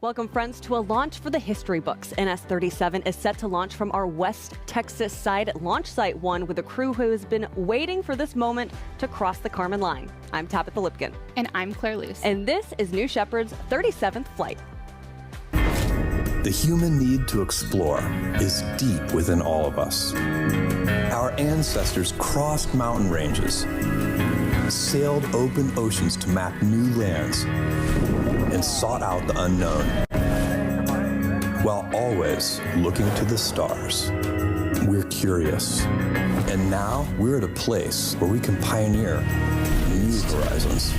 Welcome, friends, to a launch for the history books. NS-37 is set to launch from our West Texas side, Launch Site 1, with a crew who has been waiting for this moment to cross the Kármán line. I'm Tabitha Lipkin. And I'm Claire Luce. And this is New Shepard's 37th flight. The human need to explore is deep within all of us. Our ancestors crossed mountain ranges, sailed open oceans to map new lands, and sought out the unknown, while always looking to the stars. We're curious, and now we're at a place where we can pioneer new horizons.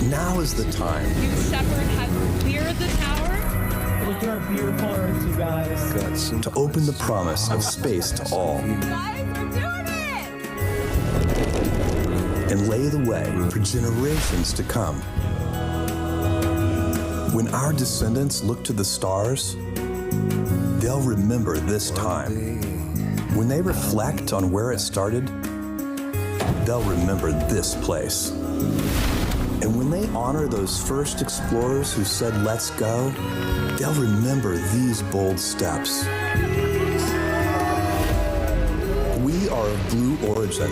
Now is the time. New Shepard has cleared the tower. Look at our beautiful Earth, you guys. To open the promise of space to all. Guys, we're doing it! And lay the way for generations to come. When our descendants look to the stars, they'll remember this time. When they reflect on where it started, they'll remember this place. And when they honor those first explorers who said, "Let's go," they'll remember these bold steps. We are of blue origin.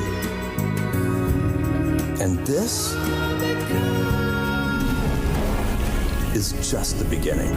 And this is just the beginning.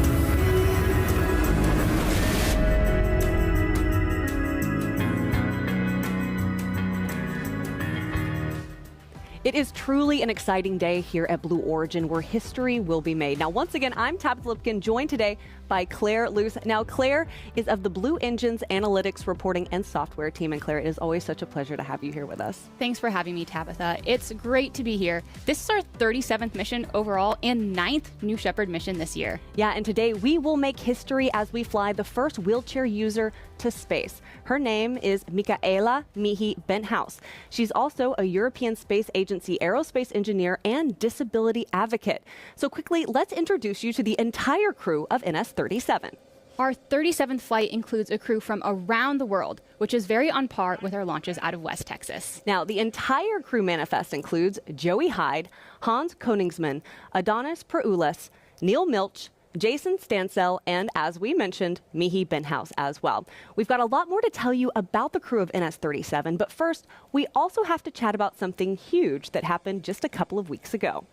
It is truly an exciting day here at Blue Origin, where history will be made. Now, once again, I'm Tabitha Lipkin, joined today by Claire Luce. Now, Claire is of the Blue Engine's Analytics, Reporting, and Software team. And Claire, it is always such a pleasure to have you here with us. Thanks for having me, Tabitha. It's great to be here. This is our 37th mission overall and 9th New Shepard mission this year. Yeah, and today we will make history as we fly the first wheelchair user to space. Her name is Michaela Mihi Benthaus. She's also a European Space Agency aerospace engineer and disability advocate. So quickly, let's introduce you to the entire crew of NS-37. Our 37th flight includes a crew from around the world, which is very on par with our launches out of West Texas. Now, the entire crew manifest includes Joey Hyde, Hans Koningsman, Adonis Peroulis, Neil Milch, Jason Stansell, and as we mentioned, Mihi Benthaus as well. We've got a lot more to tell you about the crew of NS-37, but first, we also have to chat about something huge that happened just a couple of weeks ago.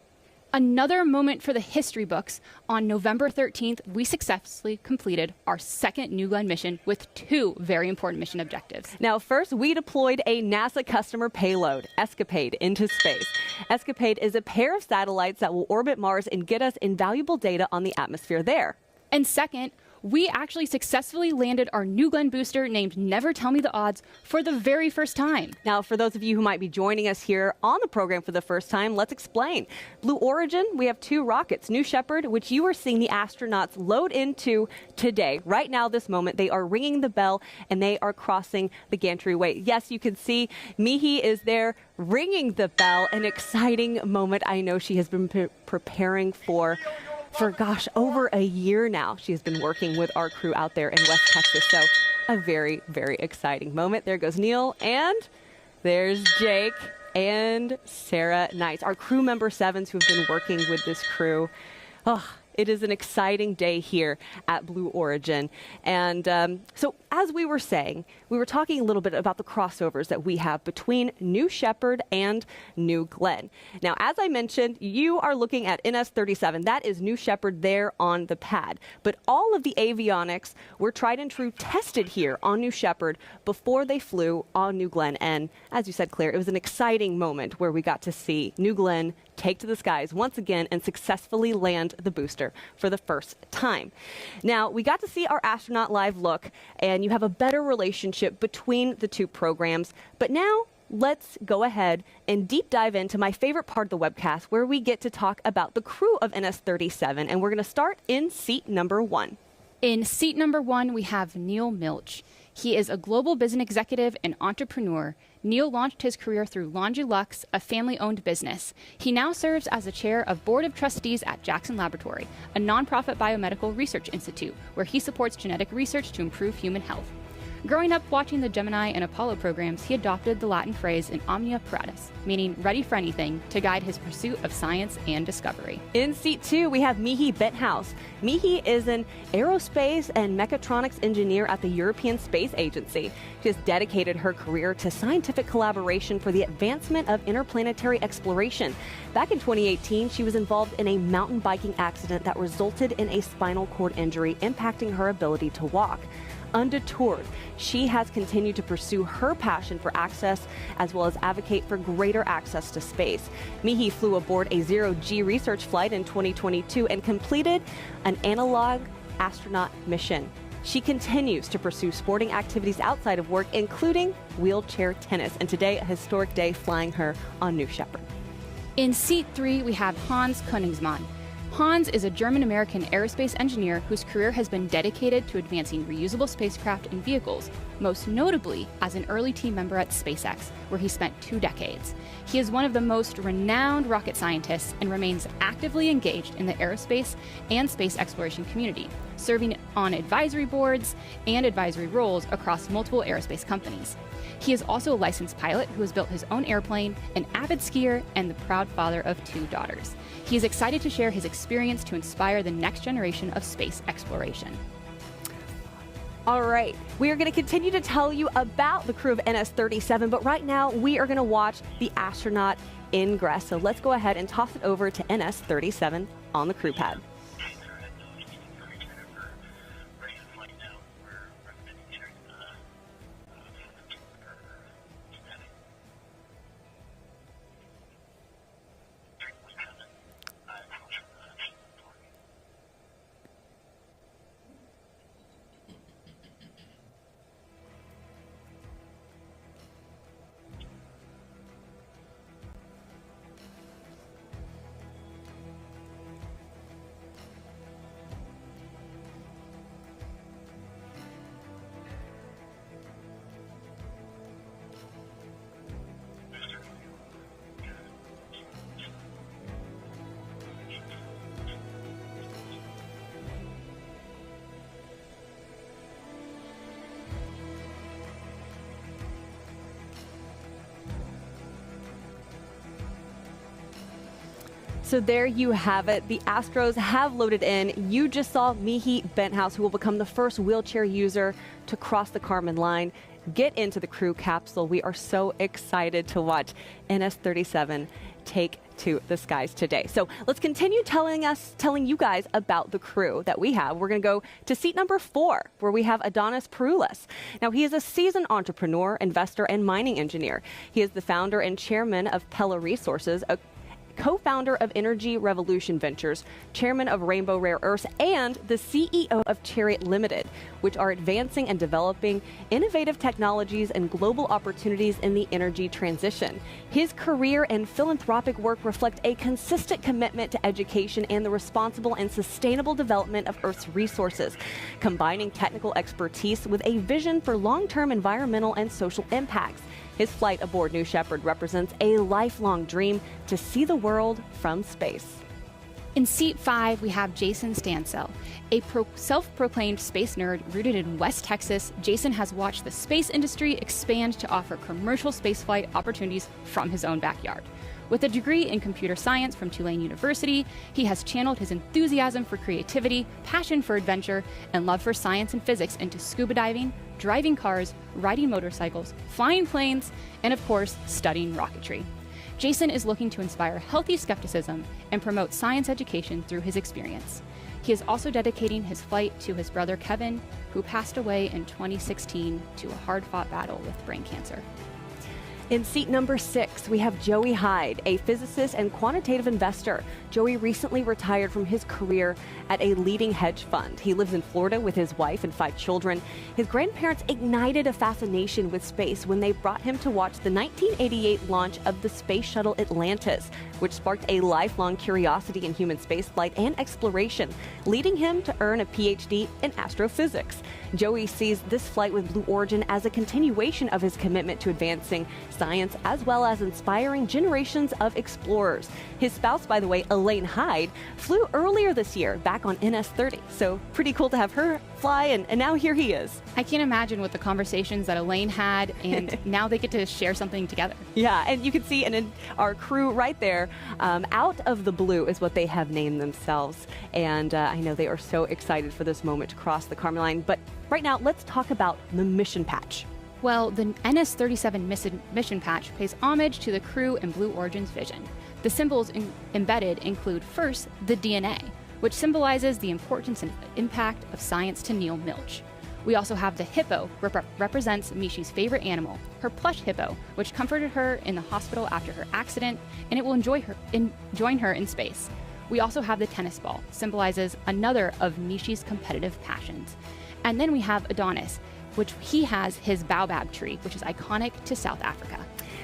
Another moment for the history books. On November 13th, we successfully completed our second New Glenn mission with 2 very important mission objectives. Now, first, we deployed a NASA customer payload, Escapade, into space. Escapade is a pair of satellites that will orbit Mars and get us invaluable data on the atmosphere there. And second, we actually successfully landed our New Glenn booster named Never Tell Me the Odds for the very first time. Now, for those of you who might be joining us here on the program for the first time, let's explain. Blue Origin, we have 2 rockets. New Shepard, which you are seeing the astronauts load into today. Right now, this moment, they are ringing the bell and they are crossing the gantry-way. Yes, you can see Mihi is there ringing the bell, an exciting moment I know she has been preparing for gosh, over a year now. She has been working with our crew out there in West Texas. So a very, very exciting moment. There goes Neil, and there's Jake and Sarah Knights, our crew member 7s who have been working with this crew. Oh, it is an exciting day here at Blue Origin. And so as we were saying, we were talking a little bit about the crossovers that we have between New Shepard and New Glenn. Now, as I mentioned, you are looking at NS-37. That is New Shepard there on the pad. But all of the avionics were tried and true tested here on New Shepard before they flew on New Glenn. And as you said, Claire, it was an exciting moment where we got to see New Glenn take to the skies once again and successfully land the booster for the first time. Now, we got to see our astronaut live look, and you have a better relationship between the 2 programs. But now, let's go ahead and deep dive into my favorite part of the webcast, where we get to talk about the crew of NS-37, and we're going to start in seat number 1. In seat number 1, we have Neil Milch. He is a global business executive and entrepreneur. Neil launched his career through Longilux, a family-owned business. He now serves as the chair of Board of Trustees at Jackson Laboratory, a nonprofit biomedical research institute, where he supports genetic research to improve human health. Growing up watching the Gemini and Apollo programs, he adopted the Latin phrase in omnia paratus, meaning ready for anything, to guide his pursuit of science and discovery. In seat 2, we have Mihi Benthaus. Mihi is an aerospace and mechatronics engineer at the European Space Agency. She has dedicated her career to scientific collaboration for the advancement of interplanetary exploration. Back in 2018, she was involved in a mountain biking accident that resulted in a spinal cord injury, impacting her ability to walk. Undeterred, she has continued to pursue her passion for access as well as advocate for greater access to space. Mihi flew aboard a zero-G research flight in 2022 and completed an analog astronaut mission. She continues to pursue sporting activities outside of work, including wheelchair tennis, and today a historic day flying her on New Shepard. In seat 3, we have Hans Koenigsmann. Hans is a German-American aerospace engineer whose career has been dedicated to advancing reusable spacecraft and vehicles, most notably as an early team member at SpaceX, where he spent 2 decades. He is one of the most renowned rocket scientists and remains actively engaged in the aerospace and space exploration community, serving on advisory boards and advisory roles across multiple aerospace companies. He is also a licensed pilot who has built his own airplane, an avid skier, and the proud father of 2 daughters. He is excited to share his experience to inspire the next generation of space exploration. All right, we are going to continue to tell you about the crew of NS-37, but right now we are going to watch the astronaut ingress. So let's go ahead and toss it over to NS-37 on the crew pad. So there you have it. The Astros have loaded in. You just saw Mihi Benthaus, who will become the first wheelchair user to cross the Kármán line, get into the crew capsule. We are so excited to watch NS-37 take to the skies today. So let's continue telling you guys about the crew that we have. We're going to go to seat number 4, where we have Adonis Peroulis. Now, he is a seasoned entrepreneur, investor, and mining engineer. He is the founder and chairman of Pella Resources, a co-founder of Energy Revolution Ventures, chairman of Rainbow Rare Earths, and the CEO of Chariot Limited, which are advancing and developing innovative technologies and global opportunities in the energy transition. His career and philanthropic work reflect a consistent commitment to education and the responsible and sustainable development of Earth's resources, combining technical expertise with a vision for long-term environmental and social impacts. His flight aboard New Shepard represents a lifelong dream to see the world from space. In seat 5, we have Jason Stansell. A self-proclaimed space nerd rooted in West Texas, Jason has watched the space industry expand to offer commercial spaceflight opportunities from his own backyard. With a degree in computer science from Tulane University, he has channeled his enthusiasm for creativity, passion for adventure, and love for science and physics into scuba diving, driving cars, riding motorcycles, flying planes, and of course, studying rocketry. Jason is looking to inspire healthy skepticism and promote science education through his experience. He is also dedicating his flight to his brother Kevin, who passed away in 2016 to a hard-fought battle with brain cancer. In seat number 6, we have Joey Hyde, a physicist and quantitative investor. Joey recently retired from his career at a leading hedge fund. He lives in Florida with his wife and 5 children. His grandparents ignited a fascination with space when they brought him to watch the 1988 launch of the Space Shuttle Atlantis, which sparked a lifelong curiosity in human spaceflight and exploration, leading him to earn a PhD in astrophysics. Joey sees this flight with Blue Origin as a continuation of his commitment to advancing science as well as inspiring generations of explorers. His spouse, by the way, Elaine Hyde, flew earlier this year back on NS-30. So pretty cool to have her fly, and now here he is. I can't imagine what the conversations that Elaine had, and now they get to share something together. Yeah, and you can see in our crew right there, Out of the Blue is what they have named themselves. And I know they are so excited for this moment to cross the Kármán line. But right now, let's talk about the mission patch. Well, the NS-37 mission patch pays homage to the crew and Blue Origin's vision. The symbols embedded include, first, the DNA, which symbolizes the importance and impact of science to Neil Milch. We also have the hippo, represents Mishi's favorite animal, her plush hippo, which comforted her in the hospital after her accident, and it will join her in space. We also have the tennis ball, symbolizes another of Mishi's competitive passions. And then we have Adonis, which he has his baobab tree, which is iconic to South Africa.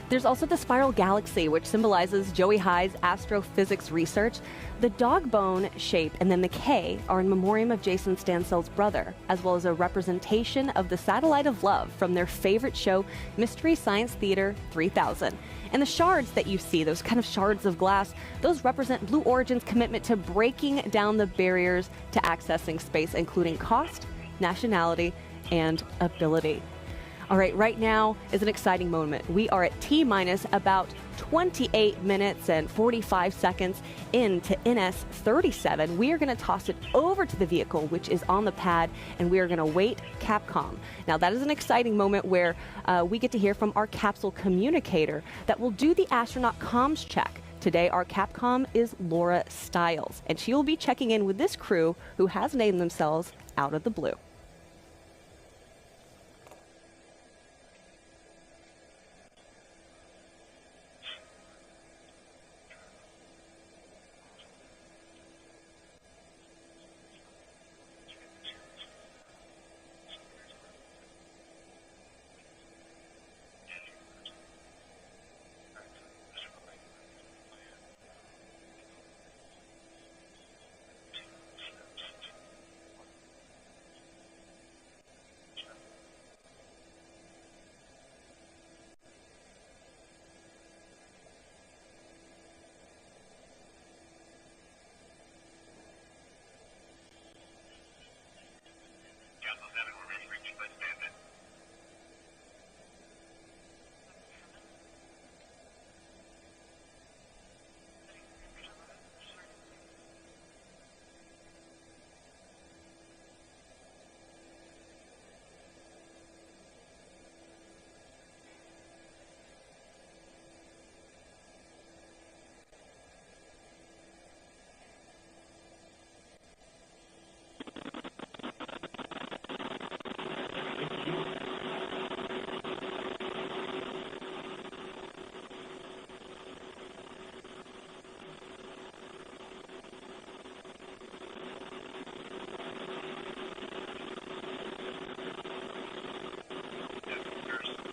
There's also the spiral galaxy, which symbolizes Joey High's astrophysics research. The dog bone shape and then the K are in memoriam of Jason Stansell's brother, as well as a representation of the Satellite of Love from their favorite show, Mystery Science Theater 3000. And the shards that you see, those kind of shards of glass, those represent Blue Origin's commitment to breaking down the barriers to accessing space, including cost, nationality, and ability. All right, right now is an exciting moment. We are at T-minus about 28 minutes and 45 seconds into NS-37. We are going to toss it over to the vehicle, which is on the pad, and we are going to wait Capcom. Now, that is an exciting moment where we get to hear from our capsule communicator that will do the astronaut comms check. Today, our Capcom is Laura Stiles, and she will be checking in with this crew who has named themselves Out of the Blue.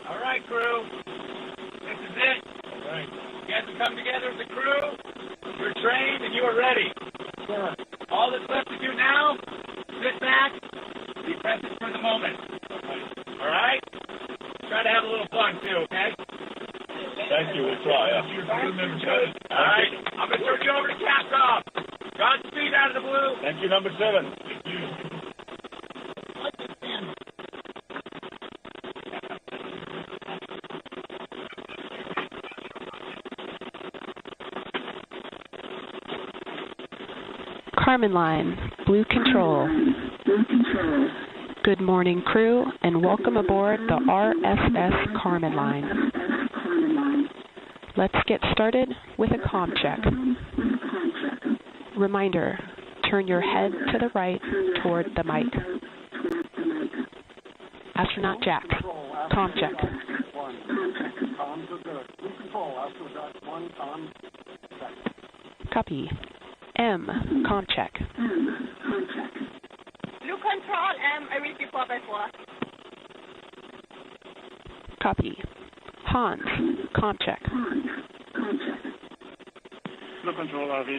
All right, crew. This is it. All right. You guys have come together as a crew. You're trained and you are ready. Sure. All that's left to do now, sit back, be present for the moment. All right? Try to have a little fun, too, okay? Thank you. We'll try. All right. I'm going to turn you over to Capcom. Godspeed, Out of the Blue. Thank you, number 7. Kármán line, Blue Control. Good morning, crew, and welcome aboard the RSS Kármán line. Let's get started with a comm check. Reminder, turn your head to the right toward the mic. Astronaut Jack, comm check. Copy. M, comm check. Blue Control, I will be 4x4. Copy. Hans, comm check. Blue Control, RV to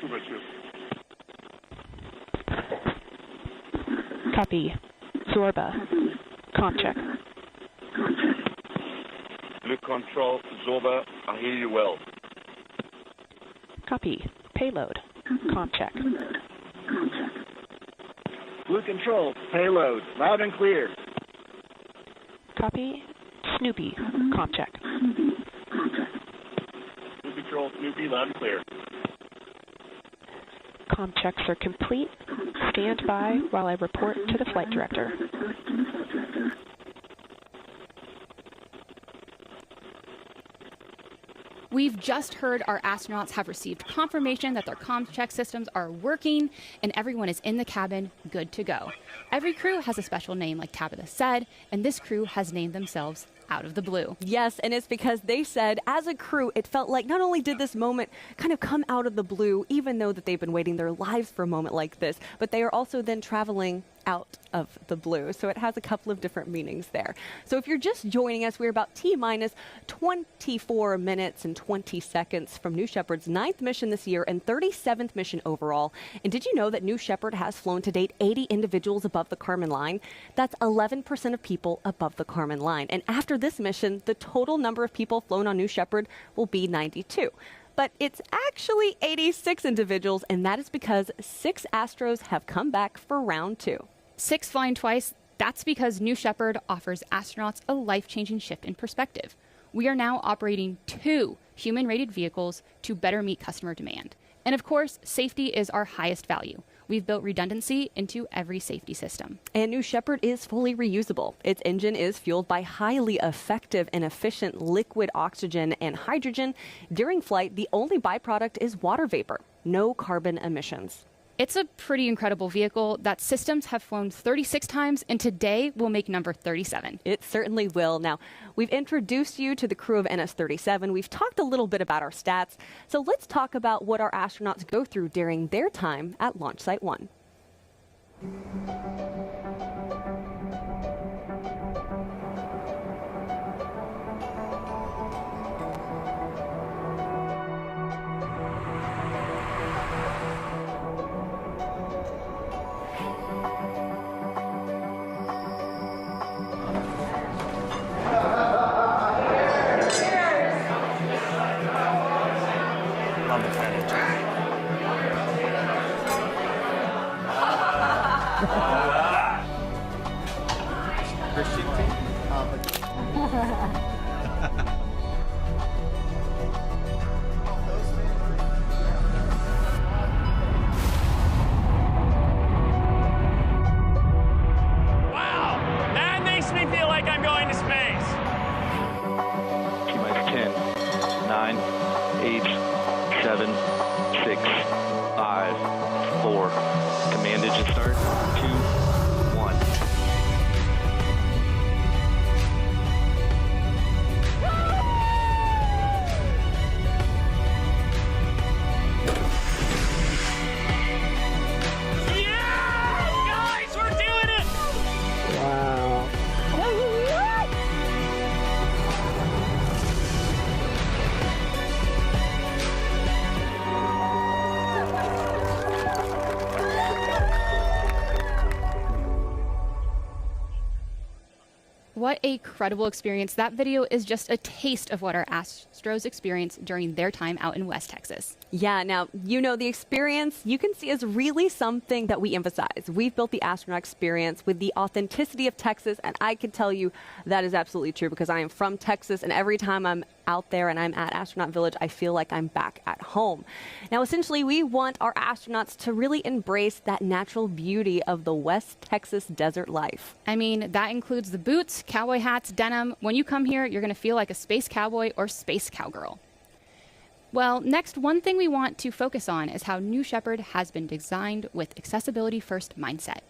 2x2. Copy. Zorba, comm check. Blue Control, Zorba, I hear you well. Copy. Payload. Comm check. Blue Control, payload, loud and clear. Copy. Snoopy. Comm check. Blue Control, Snoopy, loud and clear. Comm checks are complete. Stand by while I report to the flight director. We've just heard our astronauts have received confirmation that their comm check systems are working and everyone is in the cabin good to go. Every crew has a special name, like Tabitha said, and this crew has named themselves Out of the Blue. Yes, and it's because they said, as a crew, it felt like not only did this moment kind of come out of the blue, even though that they've been waiting their lives for a moment like this, but they are also then traveling out of the blue. So it has a couple of different meanings there. So if you're just joining us, we're about T-minus 24 minutes and 20 seconds from New Shepard's 9th mission this year and 37th mission overall. And did you know that New Shepard has flown to date 80 individuals above the Kármán line? That's 11% of people above the Kármán line. And after this mission, the total number of people flown on New Shepard will be 92. But it's actually 86 individuals, and that is because 6 Astros have come back for round 2. 6 flying twice, that's because New Shepard offers astronauts a life-changing shift in perspective. We are now operating 2 human-rated vehicles to better meet customer demand. And of course, safety is our highest value. We've built redundancy into every safety system. And New Shepard is fully reusable. Its engine is fueled by highly effective and efficient liquid oxygen and hydrogen. During flight, the only byproduct is water vapor, no carbon emissions. It's a pretty incredible vehicle that systems have flown 36 times, and today will make number 37. It certainly will. Now, we've introduced you to the crew of NS-37. We've talked a little bit about our stats. So let's talk about what our astronauts go through during their time at Launch Site 1. What a credible experience. That video is just a taste of what our Astros experienced during their time out in West Texas. Yeah, now, you know, the experience you can see is really something that we emphasize. We've built the astronaut experience with the authenticity of Texas, and I can tell you that is absolutely true because I am from Texas, and every time I'm out there and I'm at Astronaut Village, I feel like I'm back at home. Now, essentially, we want our astronauts to really embrace that natural beauty of the West Texas desert life. I mean, that includes the boots, cowboy hats, denim. When you come here, you're going to feel like a space cowboy or space cowgirl. Well, next, one thing we want to focus on is how New Shepard has been designed with accessibility first mindset.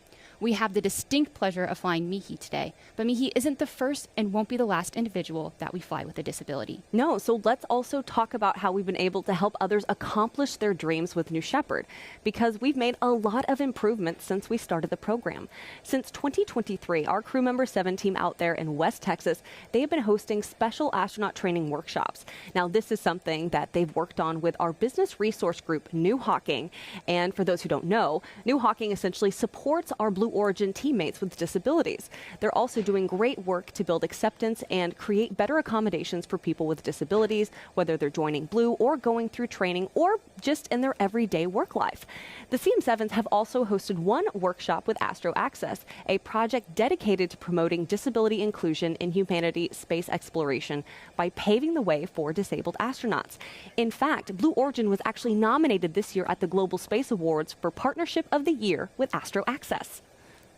We have the distinct pleasure of flying Mihi today, but Mihi isn't the first and won't be the last individual that we fly with a disability. No, so let's also talk about how we've been able to help others accomplish their dreams with New Shepard, because we've made a lot of improvements since we started the program. Since 2023, our Crew Member 7 team out there in West Texas, they have been hosting special astronaut training workshops. Now, this is something that they've worked on with our business resource group, New Hawking. And for those who don't know, New Hawking essentially supports our Blue Blue Origin teammates with disabilities. They're also doing great work to build acceptance and create better accommodations for people with disabilities, whether they're joining Blue or going through training or just in their everyday work life. The CM7s have also hosted one workshop with Astro Access, a project dedicated to promoting disability inclusion in humanity space exploration by paving the way for disabled astronauts. In fact, Blue Origin was actually nominated this year at the Global Space Awards for Partnership of the Year with Astro Access.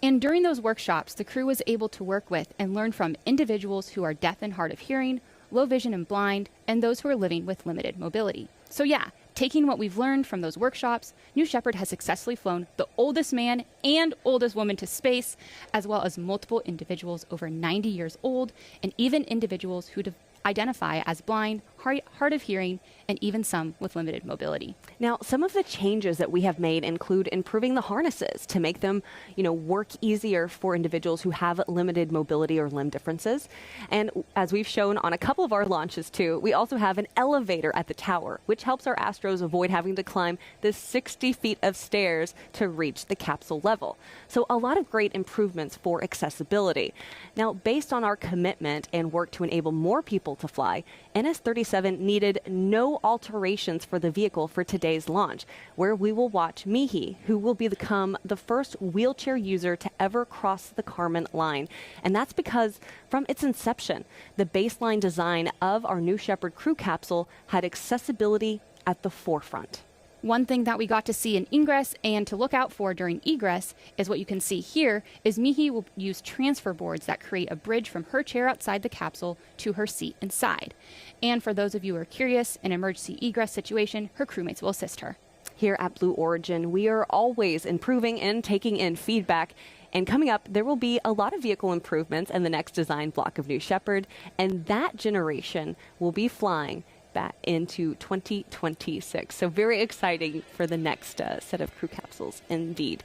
And during those workshops, the crew was able to work with and learn from individuals who are deaf and hard of hearing, low vision and blind, and those who are living with limited mobility. So yeah, taking what we've learned from those workshops, New Shepard has successfully flown the oldest man and oldest woman to space, as well as multiple individuals over 90 years old, and even individuals who identify as blind, hard of hearing, and even some with limited mobility. Now, some of the changes that we have made include improving the harnesses to make them, work easier for individuals who have limited mobility or limb differences. And as we've shown on a couple of our launches too, we also have an elevator at the tower, which helps our astros avoid having to climb the 60 feet of stairs to reach the capsule level. So a lot of great improvements for accessibility. Now, based on our commitment and work to enable more people to fly, NS-37 needed no alterations for the vehicle for today's launch, where we will watch Mihi, who will become the first wheelchair user to ever cross the Kármán line. And that's because from its inception, the baseline design of our New Shepard crew capsule had accessibility at the forefront. One thing that we got to see in ingress and to look out for during egress is what you can see here is Mihi will use transfer boards that create a bridge from her chair outside the capsule to her seat inside. And for those of you who are curious, in an emergency egress situation, her crewmates will assist her. Here at Blue Origin, we are always improving and taking in feedback. And coming up, there will be a lot of vehicle improvements in the next design block of New Shepard, and that generation will be flying back into 2026. So very exciting for the next set of crew capsules indeed.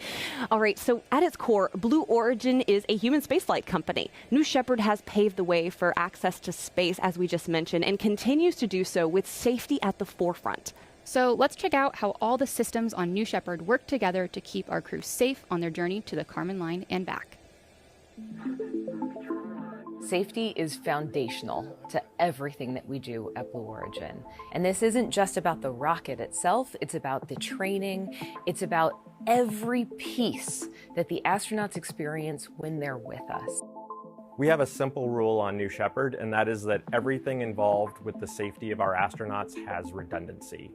All right, so at its core, Blue Origin is a human spaceflight company. New Shepard has paved the way for access to space, as we just mentioned, and continues to do so with safety at the forefront. So let's check out how all the systems on New Shepard work together to keep our crew safe on their journey to the Kármán line and back. Safety is foundational to everything that we do at Blue Origin. And this isn't just about the rocket itself, it's about the training, it's about every piece that the astronauts experience when they're with us. We have a simple rule on New Shepard, and that is that everything involved with the safety of our astronauts has redundancy.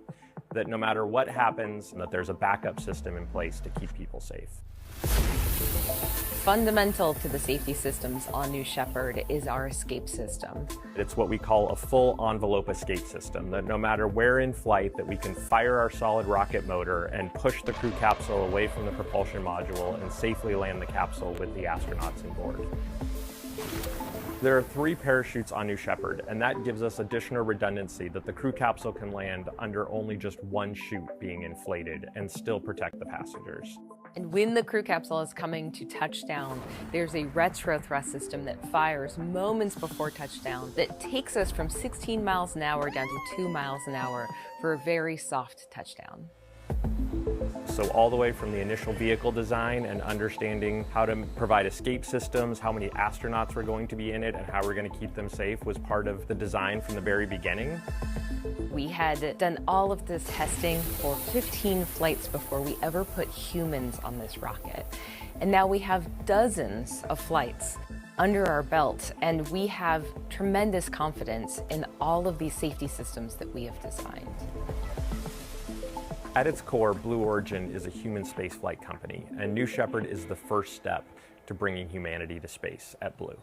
That no matter what happens, that there's a backup system in place to keep people safe. Fundamental to the safety systems on New Shepard is our escape system. It's what we call a full envelope escape system, that no matter where in flight, that we can fire our solid rocket motor and push the crew capsule away from the propulsion module and safely land the capsule with the astronauts on board. There are 3 parachutes on New Shepard, and that gives us additional redundancy that the crew capsule can land under only just one chute being inflated and still protect the passengers. And when the crew capsule is coming to touchdown, there's a retro thrust system that fires moments before touchdown that takes us from 16 miles an hour down to 2 miles an hour for a very soft touchdown. So all the way from the initial vehicle design and understanding how to provide escape systems, how many astronauts were going to be in it, and how we're going to keep them safe was part of the design from the very beginning. We had done all of this testing for 15 flights before we ever put humans on this rocket. And now we have dozens of flights under our belt, and we have tremendous confidence in all of these safety systems that we have designed. At its core, Blue Origin is a human spaceflight company, and New Shepard is the first step to bringing humanity to space at Blue.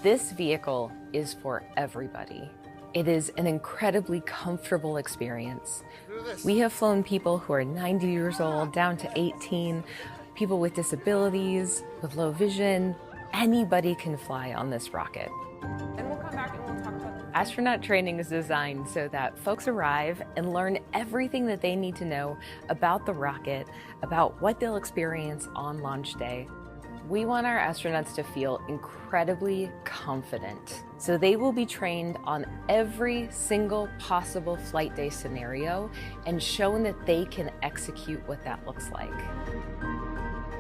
This vehicle is for everybody. It is an incredibly comfortable experience. We have flown people who are 90 years old down to 18, people with disabilities, with low vision. Anybody can fly on this rocket. And we'll come back and we'll talk about that. Astronaut training is designed so that folks arrive and learn everything that they need to know about the rocket, about what they'll experience on launch day. We want our astronauts to feel incredibly confident. So they will be trained on every single possible flight day scenario and shown that they can execute what that looks like.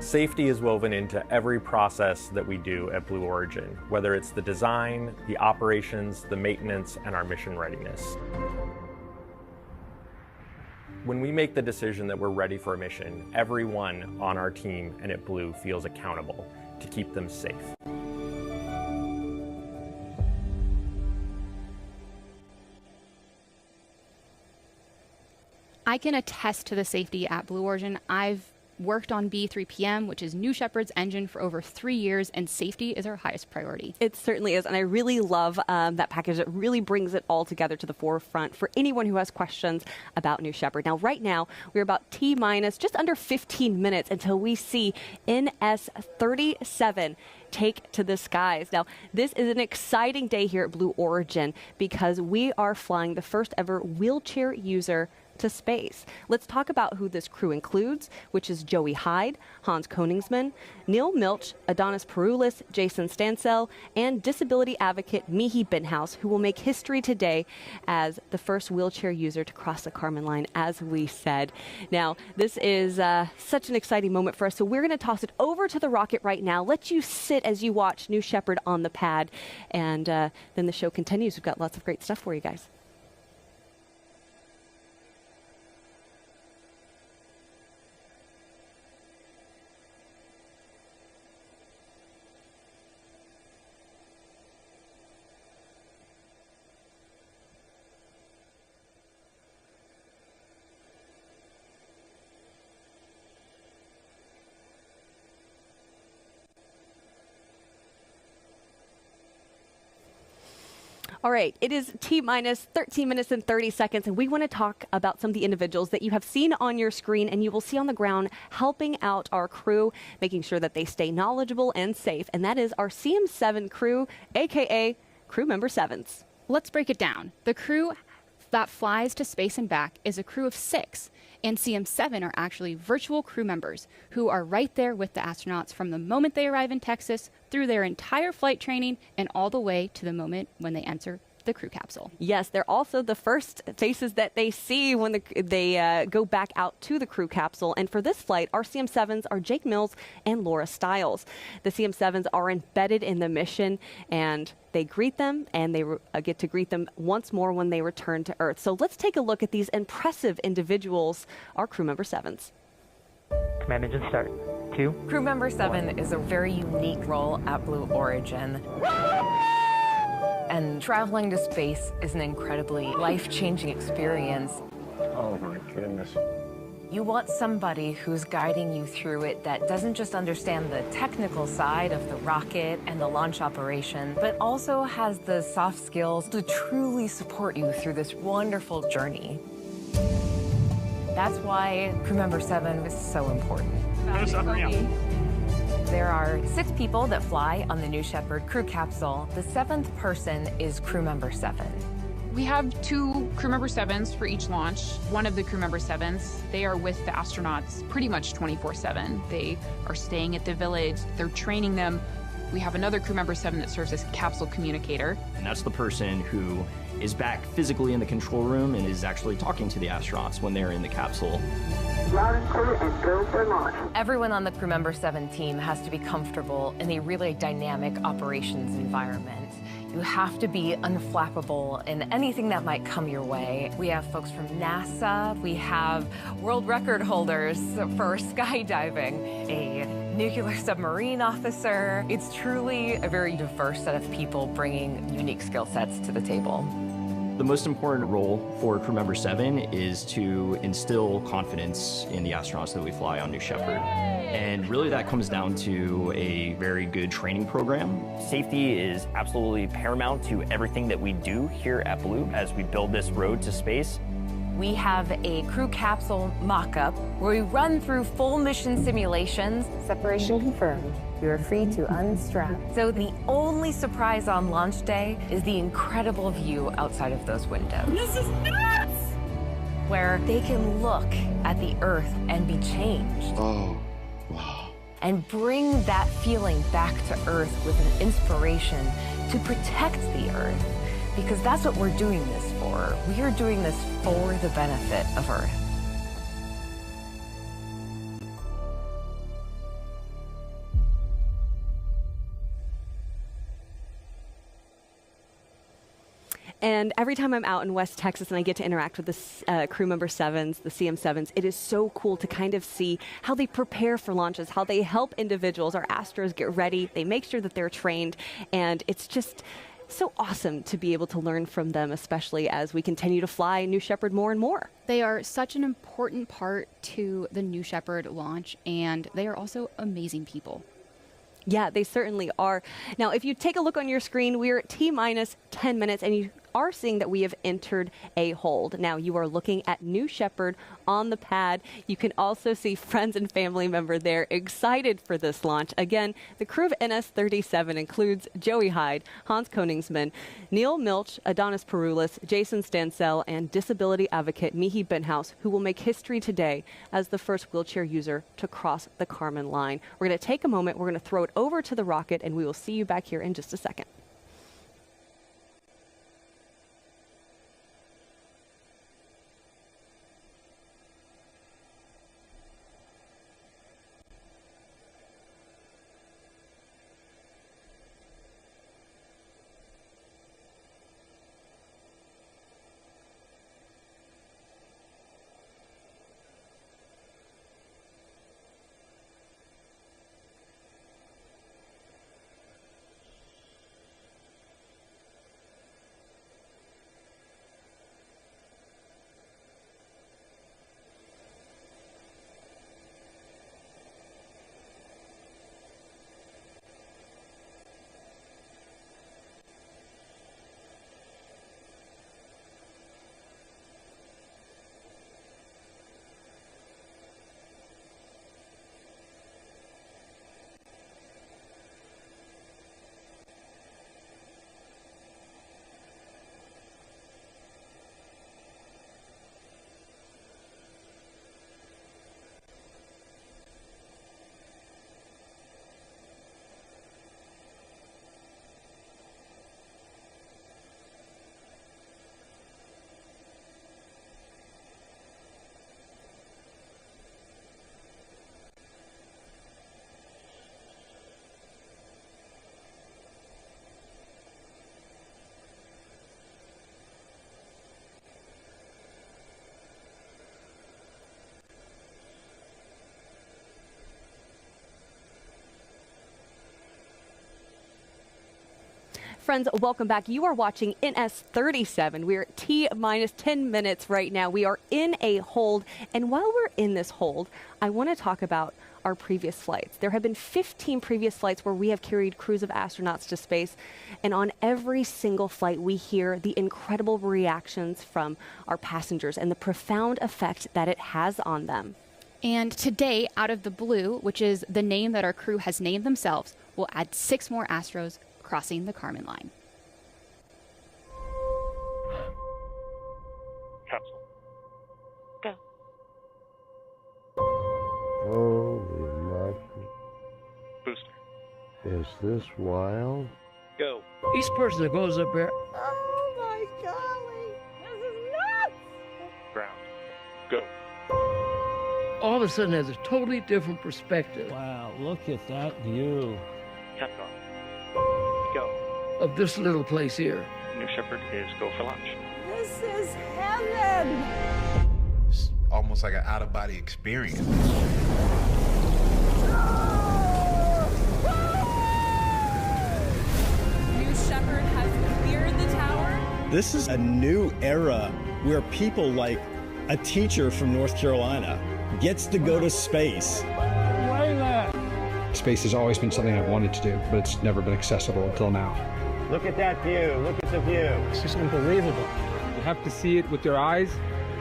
Safety is woven into every process that we do at Blue Origin, whether it's the design, the operations, the maintenance, and our mission readiness. When we make the decision that we're ready for a mission, everyone on our team and at Blue feels accountable to keep them safe. I can attest to the safety at Blue Origin. I've worked on B3PM, which is New Shepard's engine, for over 3 years, and safety is our highest priority. It certainly is, and I really love that package. It really brings it all together to the forefront for anyone who has questions about New Shepard. Now, right now, we're about T-minus just under 15 minutes until we see NS-37 take to the skies. Now, this is an exciting day here at Blue Origin because we are flying the first ever wheelchair user to space. Let's talk about who this crew includes, which is Joey Hyde, Hans Koningsman, Neil Milch, Adonis Peroulis, Jason Stansel, and disability advocate Mihi Binhouse, who will make history today as the first wheelchair user to cross the Kármán line, as we said. Now, this is such an exciting moment for us, so we're going to toss it over to the rocket right now, let you sit as you watch New Shepard on the pad, and then the show continues. We've got lots of great stuff for you guys. All right, it is T-minus 13 minutes and 30 seconds, and we want to talk about some of the individuals that you have seen on your screen and you will see on the ground helping out our crew, making sure that they stay knowledgeable and safe, and that is our CM7 crew, aka Crew Member 7s. Let's break it down. The crew that flies to space and back is a crew of 6, and CM7 are actually virtual crew members who are right there with the astronauts from the moment they arrive in Texas through their entire flight training and all the way to the moment when they enter the crew capsule. Yes, they're also the first faces that they see when they go back out to the crew capsule. And for this flight, our CM7s are Jake Mills and Laura Stiles. The CM7s are embedded in the mission, and they greet them, and they get to greet them once more when they return to Earth. So let's take a look at these impressive individuals, our Crew Member 7s. Command engine start. 2. Crew Member 7 is a very unique role at Blue Origin. And traveling to space is an incredibly life-changing experience. Oh my goodness. You want somebody who's guiding you through it that doesn't just understand the technical side of the rocket and the launch operation, but also has the soft skills to truly support you through this wonderful journey. That's why Crew Member 7 is so important. There are 6 people that fly on the New Shepard crew capsule. The 7th person is Crew Member 7. We have 2 Crew Member 7s for each launch. One of the Crew Member 7s, they are with the astronauts pretty much 24/7. They are staying at the village, they're training them. We have another Crew Member 7 that serves as capsule communicator. And that's the person who is back physically in the control room and is actually talking to the astronauts when they're in the capsule. Everyone on the Crew Member 7 team has to be comfortable in a really dynamic operations environment. You have to be unflappable in anything that might come your way. We have folks from NASA, we have world record holders for skydiving, a nuclear submarine officer. It's truly a very diverse set of people bringing unique skill sets to the table. The most important role for Crew Member 7 is to instill confidence in the astronauts that we fly on New Shepard. And really that comes down to a very good training program. Safety is absolutely paramount to everything that we do here at Blue as we build this road to space. We have a crew capsule mock-up where we run through full mission simulations. Separation confirmed. You are free to unstrap. So the only surprise on launch day is the incredible view outside of those windows. This is nuts! Where they can look at the Earth and be changed. Oh, wow. And bring that feeling back to Earth with an inspiration to protect the Earth. Because that's what we're doing this for. We are doing this for the benefit of Earth. And every time I'm out in West Texas and I get to interact with the crew member 7s, the CM7s, it is so cool to kind of see how they prepare for launches, how they help individuals, our Astros, get ready. They make sure that they're trained, and it's just so awesome to be able to learn from them, especially as we continue to fly New Shepard more and more. They are such an important part to the New Shepard launch, and they are also amazing people. Yeah, they certainly are. Now, if you take a look on your screen, we're at T-minus 10 minutes, and you are seeing that we have entered a hold. Now, you are looking at New Shepard on the pad. You can also see friends and family member there excited for this launch. Again, the crew of NS-37 includes Joey Hyde, Hans Koningsman, Neil Milch, Adonis Peroulis, Jason Stansell, and disability advocate Mihi Benhouse, who will make history today as the first wheelchair user to cross the Kármán line. We're going to take a moment. We're going to throw it over to the rocket, and we will see you back here in just a second. Friends, welcome back. You are watching NS-37. We're at T-minus 10 minutes right now. We are in a hold. And while we're in this hold, I want to talk about our previous flights. There have been 15 previous flights where we have carried crews of astronauts to space. And on every single flight, we hear the incredible reactions from our passengers and the profound effect that it has on them. And today, Out of the Blue, which is the name that our crew has named themselves, will add 6 more Astros crossing the Kármán line. Capsule. Go. Holy monkey. Booster. Is this wild? Go. Each person that goes up there. Oh my golly. This is nuts. Ground. Go. All of a sudden has a totally different perspective. Wow, look at that view. Capcom. Go. Of this little place here. New Shepard is go for launch. This is heaven. It's almost like an out-of-body experience. New Shepard has cleared the tower. This is a new era where people like a teacher from North Carolina gets to go to space. Space has always been something I've wanted to do, but it's never been accessible until now. Look at that view. Look at the view. It's just unbelievable. You have to see it with your eyes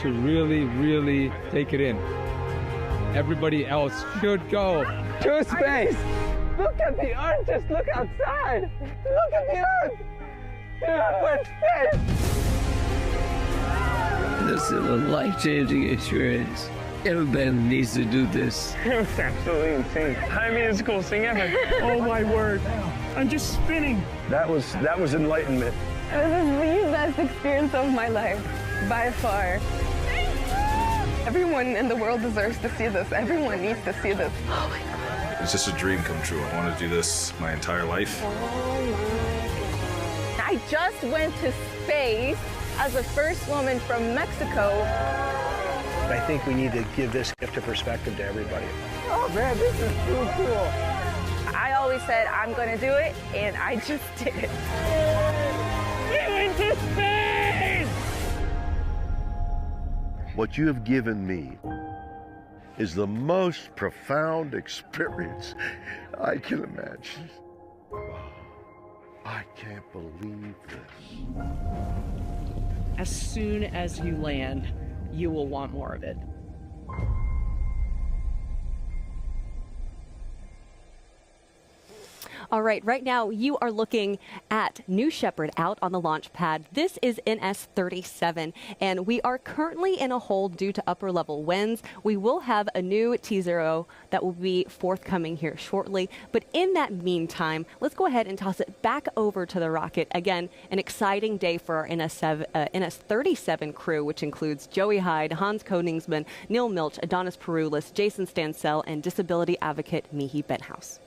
to really, really take it in. Everybody else should go to space. Look at the Earth. Just look outside. Look at the Earth. We're in space. This is a life-changing experience. Everybody needs to do this. It was absolutely insane. I mean, it's the coolest thing ever. Oh my word. I'm just spinning. That was enlightenment. This is the best experience of my life, by far. Everyone in the world deserves to see this. Everyone needs to see this. Oh my God. It's just a dream come true. I want to do this my entire life. Oh my God. I just went to space as the first woman from Mexico. I think we need to give this gift of perspective to everybody. Oh man, this is so cool. I always said I'm gonna do it, and I just did it. We went to space! What you have given me is the most profound experience I can imagine. I can't believe this. As soon as you land, you will want more of it. All right, right now you are looking at New Shepard out on the launch pad. This is NS-37, and we are currently in a hold due to upper level winds. We will have a new T0 that will be forthcoming here shortly. But in that meantime, let's go ahead and toss it back over to the rocket. Again, an exciting day for our NS-37 crew, which includes Joey Hyde, Hans Koningsman, Neil Milch, Adonis Peroulis, Jason Stansell, and disability advocate Mihi Benthouse.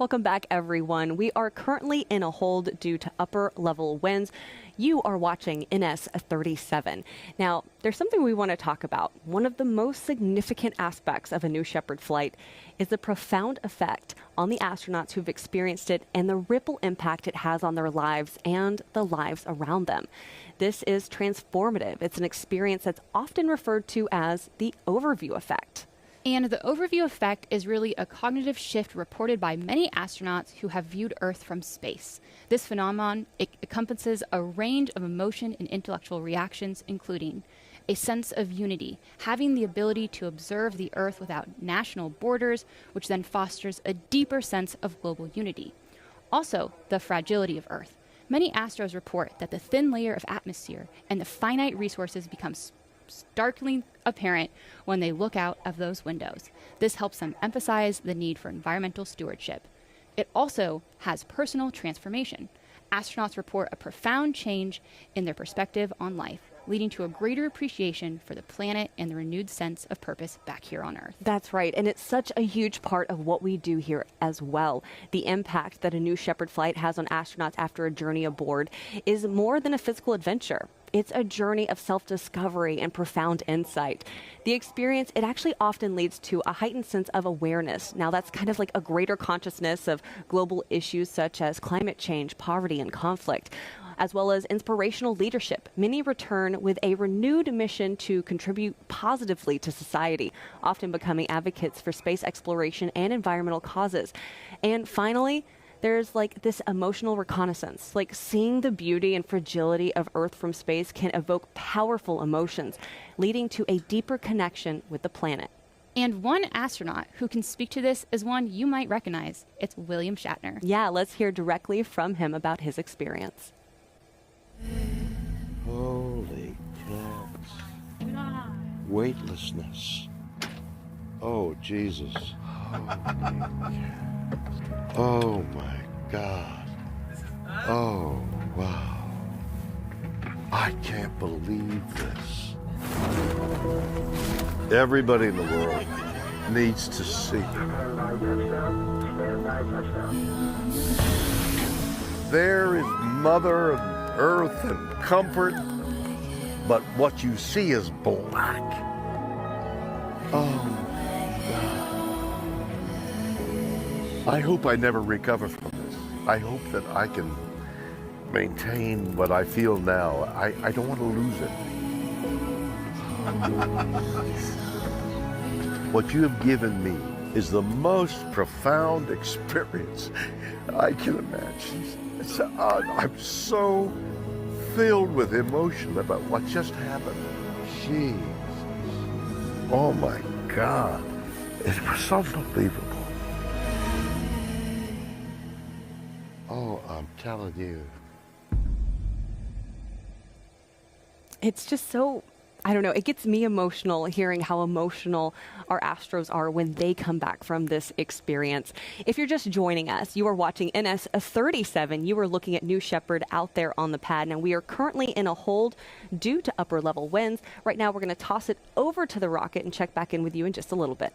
Welcome back, everyone. We are currently in a hold due to upper level winds. You are watching NS-37. Now, there's something we want to talk about. One of the most significant aspects of a New Shepard flight is the profound effect on the astronauts who've experienced it and the ripple impact it has on their lives and the lives around them. This is transformative. It's an experience that's often referred to as the overview effect. And the overview effect is really a cognitive shift reported by many astronauts who have viewed Earth from space. This phenomenon encompasses a range of emotion and intellectual reactions, including a sense of unity, having the ability to observe the Earth without national borders, which then fosters a deeper sense of global unity. Also, the fragility of Earth. Many astros report that the thin layer of atmosphere and the finite resources become starkly apparent when they look out of those windows. This helps them emphasize the need for environmental stewardship. It also has personal transformation. Astronauts report a profound change in their perspective on life, leading to a greater appreciation for the planet and the renewed sense of purpose back here on Earth. That's right, and it's such a huge part of what we do here as well. The impact that a New Shepard flight has on astronauts after a journey aboard is more than a physical adventure. It's a journey of self-discovery and profound insight. The experience, it actually often leads to a heightened sense of awareness. Now, that's kind of like a greater consciousness of global issues such as climate change, poverty, and conflict, as well as inspirational leadership. Many return with a renewed mission to contribute positively to society, often becoming advocates for space exploration and environmental causes. And finally, there's like this emotional reconnaissance. Like seeing the beauty and fragility of Earth from space can evoke powerful emotions, leading to a deeper connection with the planet. And one astronaut who can speak to this is one you might recognize. It's William Shatner. Yeah, let's hear directly from him about his experience. Holy cats. Weightlessness. Oh, Jesus. Oh, my God. Oh, wow. I can't believe this. Everybody in the world needs to see. There is Mother Earth and comfort, but what you see is black. Oh, I hope I never recover from this. I hope that I can maintain what I feel now. I don't want to lose it. What you have given me is the most profound experience I can imagine. I'm so filled with emotion about what just happened. Jeez. Oh my God. It was unbelievable. Oh, I'm telling you. It's just so, I don't know, it gets me emotional hearing how emotional our astros are when they come back from this experience. If you're just joining us, you are watching NS-37. You are looking at New Shepard out there on the pad. Now, we are currently in a hold due to upper level winds. Right now, we're going to toss it over to the rocket and check back in with you in just a little bit.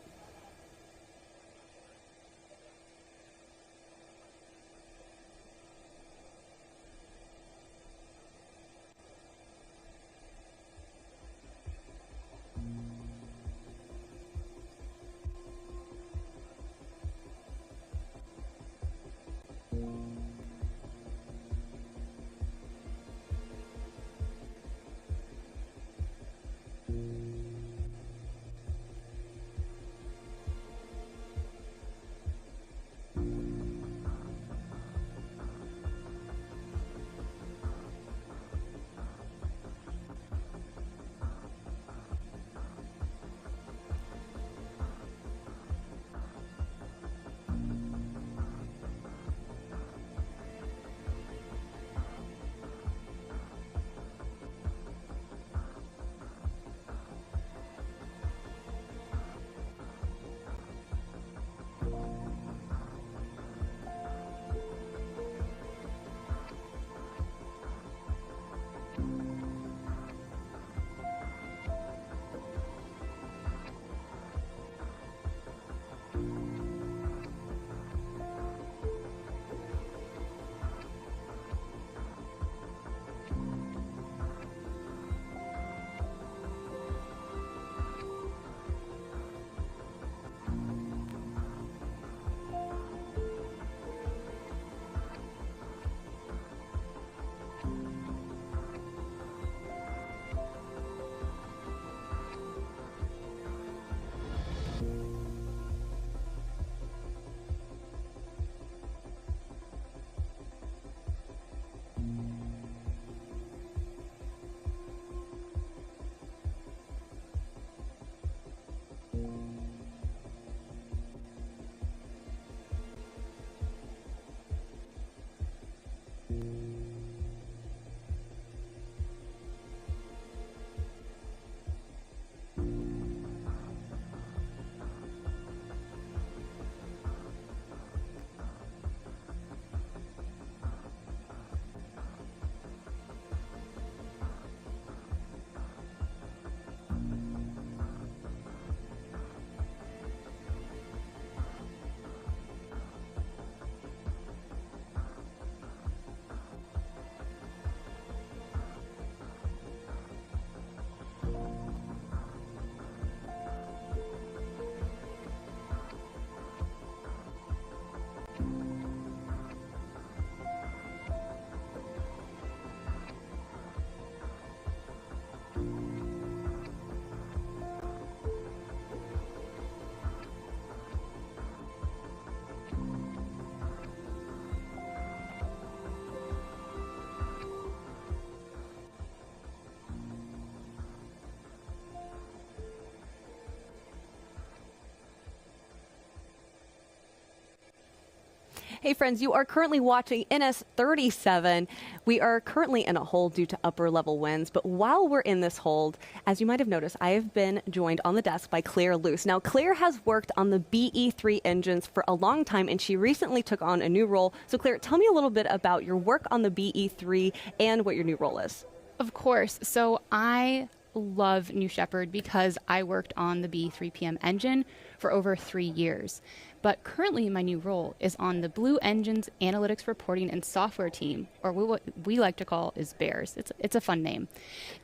Hey friends, you are currently watching NS-37. We are currently in a hold due to upper level winds, but while we're in this hold, as you might have noticed, I have been joined on the desk by Claire Luce. Now, Claire has worked on the BE3 engines for a long time, and she recently took on a new role. So Claire, tell me a little bit about your work on the BE3 and what your new role is. Of course. So I love New Shepard because I worked on the BE3PM engine for over 3 years. But currently my new role is on the Blue Engine's Analytics Reporting and Software team, or what we like to call is BEARS. It's a fun name.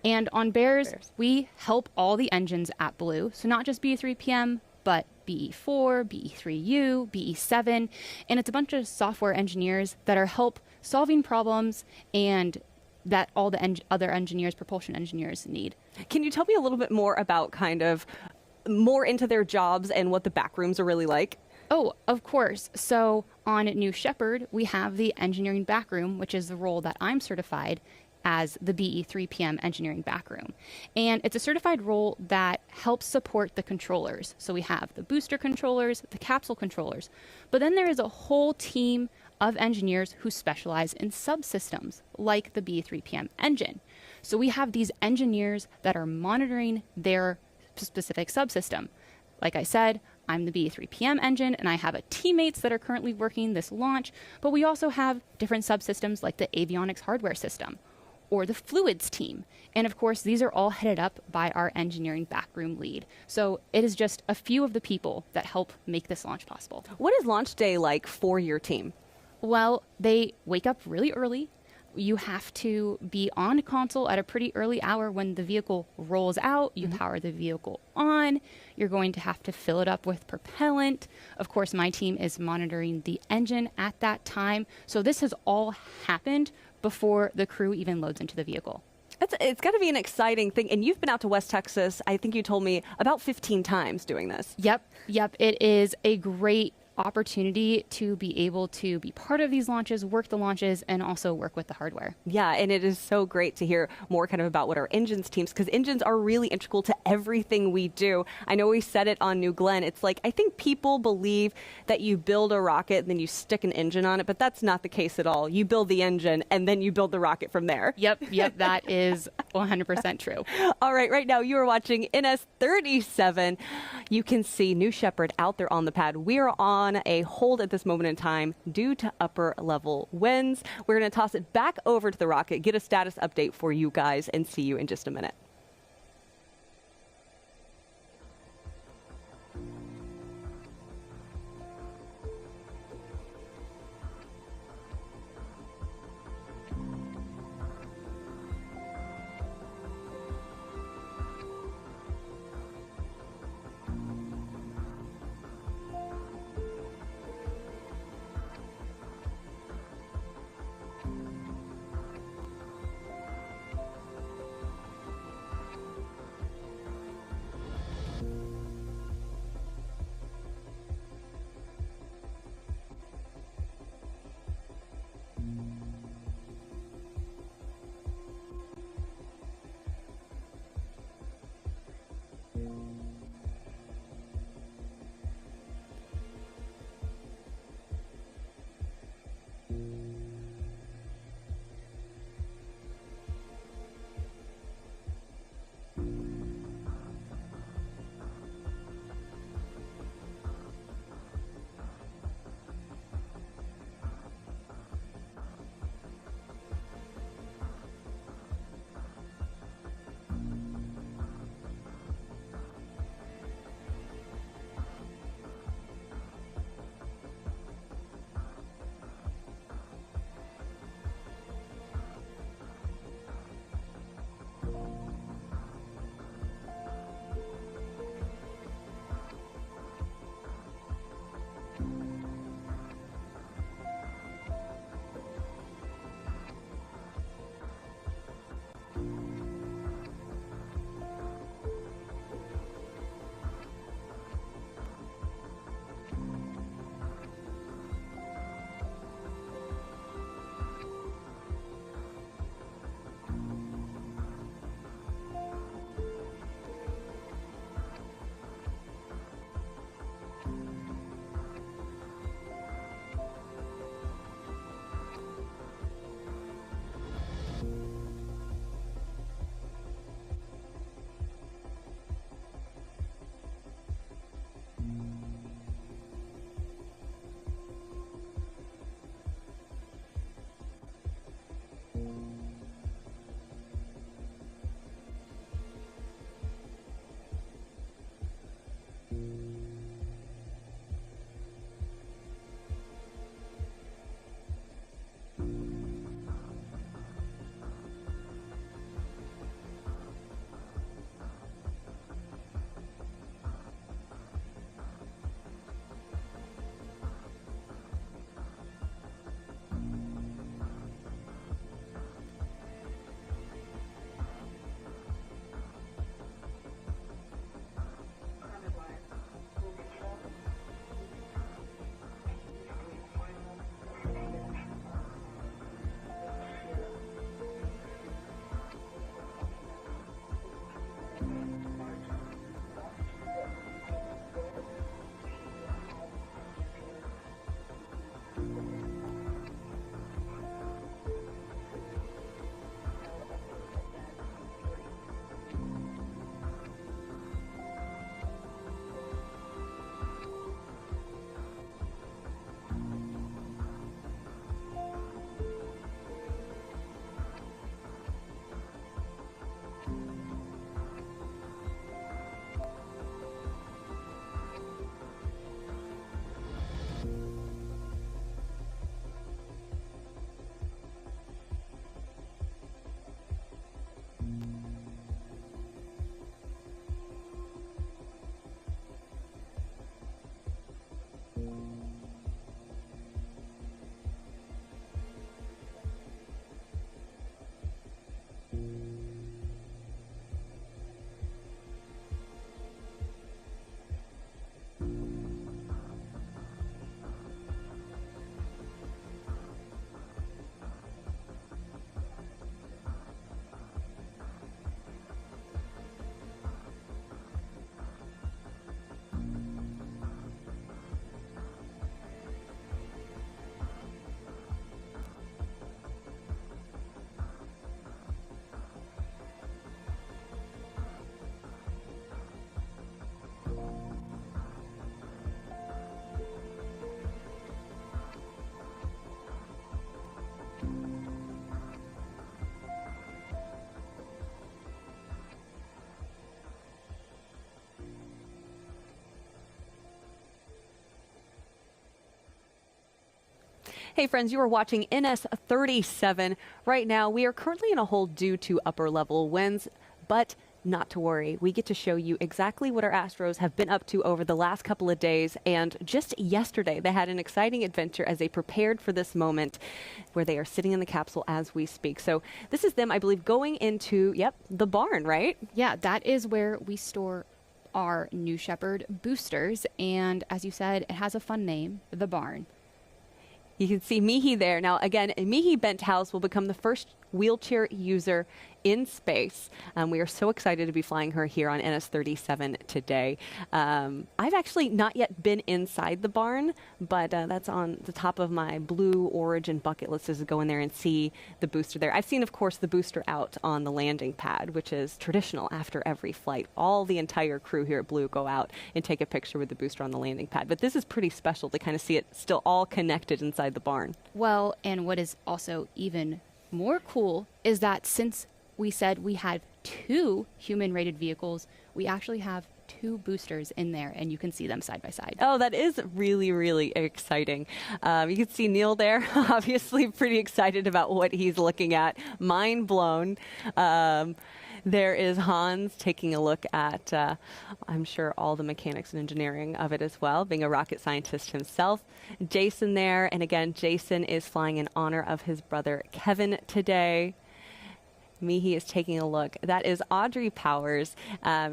And on BEARS, we help all the engines at Blue, so not just BE3PM, but BE4, BE3U, BE7, and it's a bunch of software engineers that are help solving problems and that all the other engineers, propulsion engineers, need. Can you tell me a little bit more about kind of more into their jobs and what the back rooms are really like? Oh, of course. So on New Shepard, we have the engineering backroom, which is the role that I'm certified as the BE3PM engineering backroom. And it's a certified role that helps support the controllers. So we have the booster controllers, the capsule controllers, but then there is a whole team of engineers who specialize in subsystems like the BE3PM engine. So we have these engineers that are monitoring their specific subsystem. Like I said, I'm the BE3PM engine, and I have teammates that are currently working this launch, but we also have different subsystems like the avionics hardware system or the fluids team. And of course, these are all headed up by our engineering backroom lead. So it is just a few of the people that help make this launch possible. What is launch day like for your team? Well, they wake up really early. You have to be on console at a pretty early hour when the vehicle rolls out. You power the vehicle on. You're going to have to fill it up with propellant. Of course, my team is monitoring the engine at that time. So this has all happened before the crew even loads into the vehicle. It's got to be an exciting thing. And you've been out to West Texas, I think you told me, about 15 times doing this. Yep. It is a great opportunity to be able to be part of these launches, work the launches, and also work with the hardware. Yeah, and it is so great to hear more kind of about what our engines teams, because engines are really integral to everything we do. I know we said it on New Glenn. It's like, I think people believe that you build a rocket and then you stick an engine on it, but that's not the case at all. You build the engine and then you build the rocket from there. Yep, that is 100% true. All right now you are watching NS-37. You can see New Shepard out there on the pad. We are on a hold at this moment in time due to upper level winds. We're going to toss it back over to the rocket, get a status update for you guys, and see you in just a minute. Hey friends, you are watching NS-37. Right now, we are currently in a hold due to upper level winds, but not to worry. We get to show you exactly what our Astros have been up to over the last couple of days. And just yesterday, they had an exciting adventure as they prepared for this moment where they are sitting in the capsule as we speak. So this is them, I believe, going into, the barn, right? Yeah, that is where we store our New Shepard boosters. And as you said, it has a fun name, the barn. You can see Mihi there. Now, again, Mihi Benthouse will become the first wheelchair user in space. We are so excited to be flying her here on NS-37 today. I've actually not yet been inside the barn, but that's on the top of my Blue Origin bucket list, is to go in there and see the booster there. I've seen, of course, the booster out on the landing pad, which is traditional after every flight. All the entire crew here at Blue go out and take a picture with the booster on the landing pad. But this is pretty special to kind of see it still all connected inside the barn. Well, and what is also even more cool is that since we said we had 2 human-rated vehicles, we actually have 2 boosters in there, and you can see them side by side. Oh, that is really, really exciting. You can see Neil there, obviously pretty excited about what he's looking at. Mind blown. There is Hans taking a look at, I'm sure, all the mechanics and engineering of it as well, being a rocket scientist himself. Jason there, and again, Jason is flying in honor of his brother Kevin today. Mihi is taking a look. That is Audrey Powers.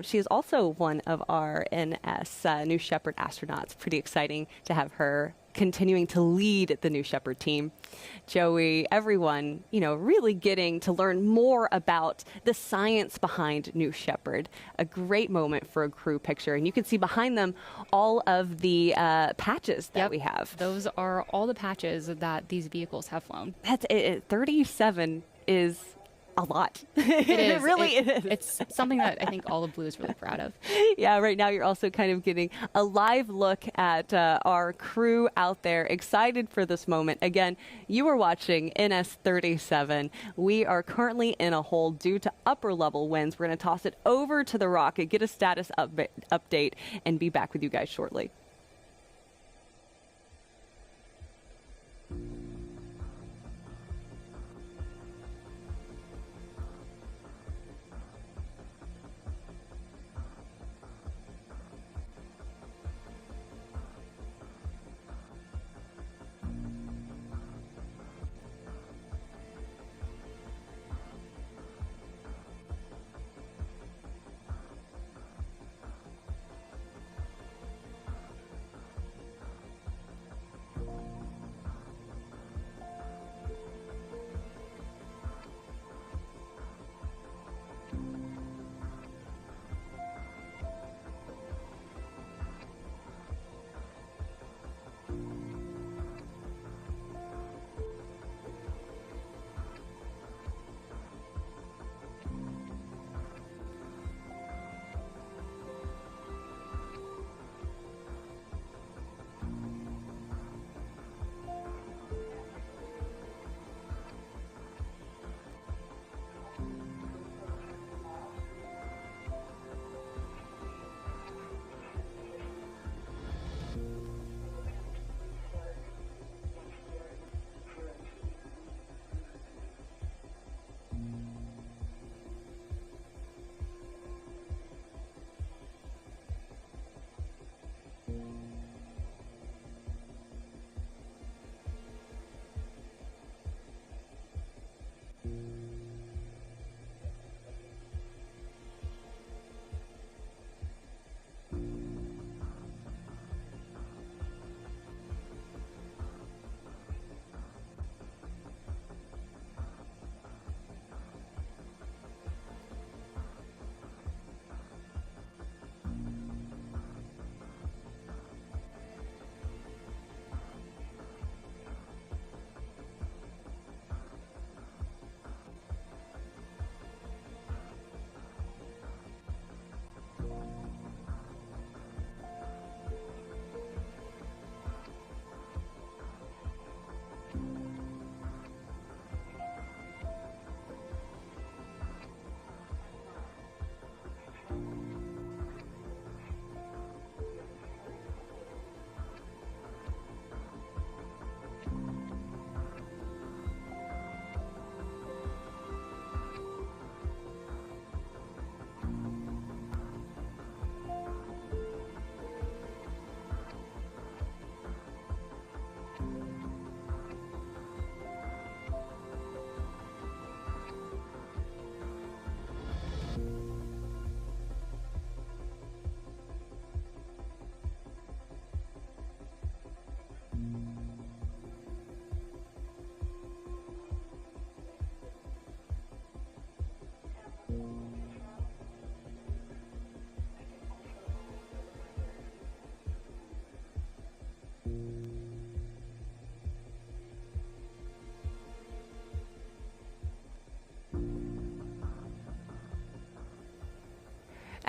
She is also one of our NS New Shepard astronauts. Pretty exciting to have her continuing to lead the New Shepard team. Joey, everyone, really getting to learn more about the science behind New Shepard. A great moment for a crew picture. And you can see behind them all of the patches that we have. Those are all the patches that these vehicles have flown. That's it. 37 is a lot. It really is. It's something that I think all of Blue is really proud of. Yeah, right now you're also kind of getting a live look at our crew out there, excited for this moment. Again, you are watching NS-37. We are currently in a hold due to upper level winds. We're going to toss it over to the rocket, get a status update, and be back with you guys shortly.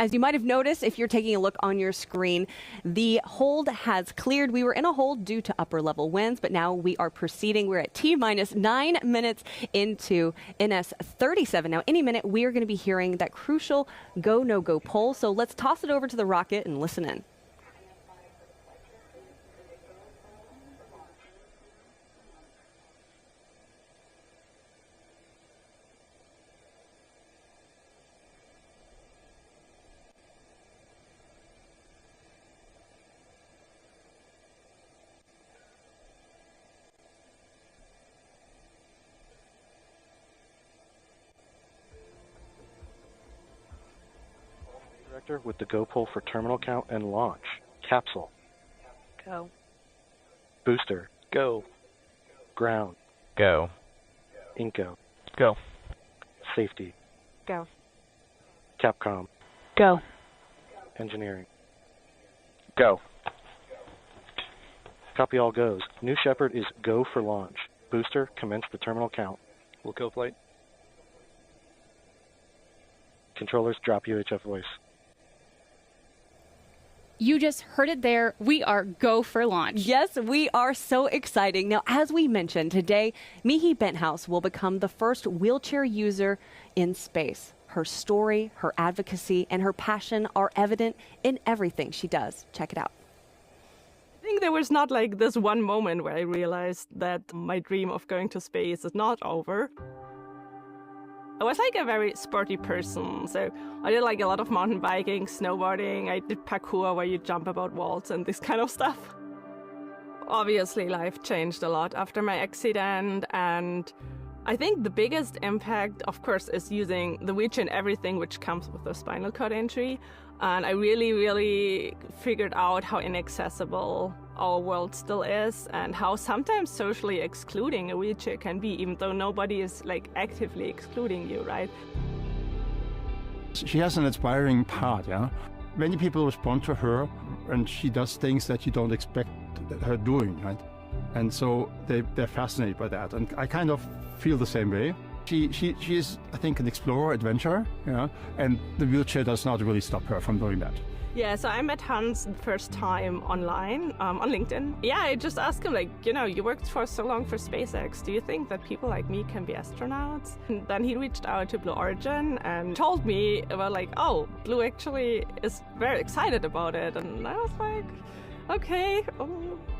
As you might have noticed, if you're taking a look on your screen, the hold has cleared. We were in a hold due to upper level winds, but now we are proceeding. We're at T-minus 9 minutes into NS-37. Now, any minute, we are going to be hearing that crucial go, no-go poll. So let's toss it over to the rocket and listen in. Director with the go pull for terminal count and launch. Capsule. Go. Booster. Go. Ground. Go. Inco. Go. Safety. Go. Capcom. Go. Engineering. Go. Copy all goes. New Shepard is go for launch. Booster, commence the terminal count. We'll go flight. Controllers, drop UHF voice. You just heard it there. We are go for launch. Yes, we are so exciting. Now, as we mentioned today, Mihi Benthouse will become the first wheelchair user in space. Her story, her advocacy, and her passion are evident in everything she does. Check it out. I think there was not like this one moment where I realized that my dream of going to space is not over. I was like a very sporty person, so I did like a lot of mountain biking, snowboarding, I did parkour where you jump about walls and this kind of stuff. Obviously, life changed a lot after my accident, and I think the biggest impact, of course, is using the wheelchair and everything which comes with the spinal cord injury. And I really figured out how inaccessible our world still is and how sometimes socially excluding a wheelchair can be, even though nobody is like actively excluding you, right? She has an inspiring part, yeah? Many people respond to her and she does things that you don't expect her doing, right? And so they're fascinated by that. And I kind of feel the same way. She is, I think, an explorer, adventurer, yeah? And the wheelchair does not really stop her from doing that. Yeah, so I met Hans the first time online, on LinkedIn. Yeah, I just asked him, like, you know, you worked for so long for SpaceX. Do you think that people like me can be astronauts? And then he reached out to Blue Origin and told me about, like, oh, Blue actually is very excited about it. And I was like, okay,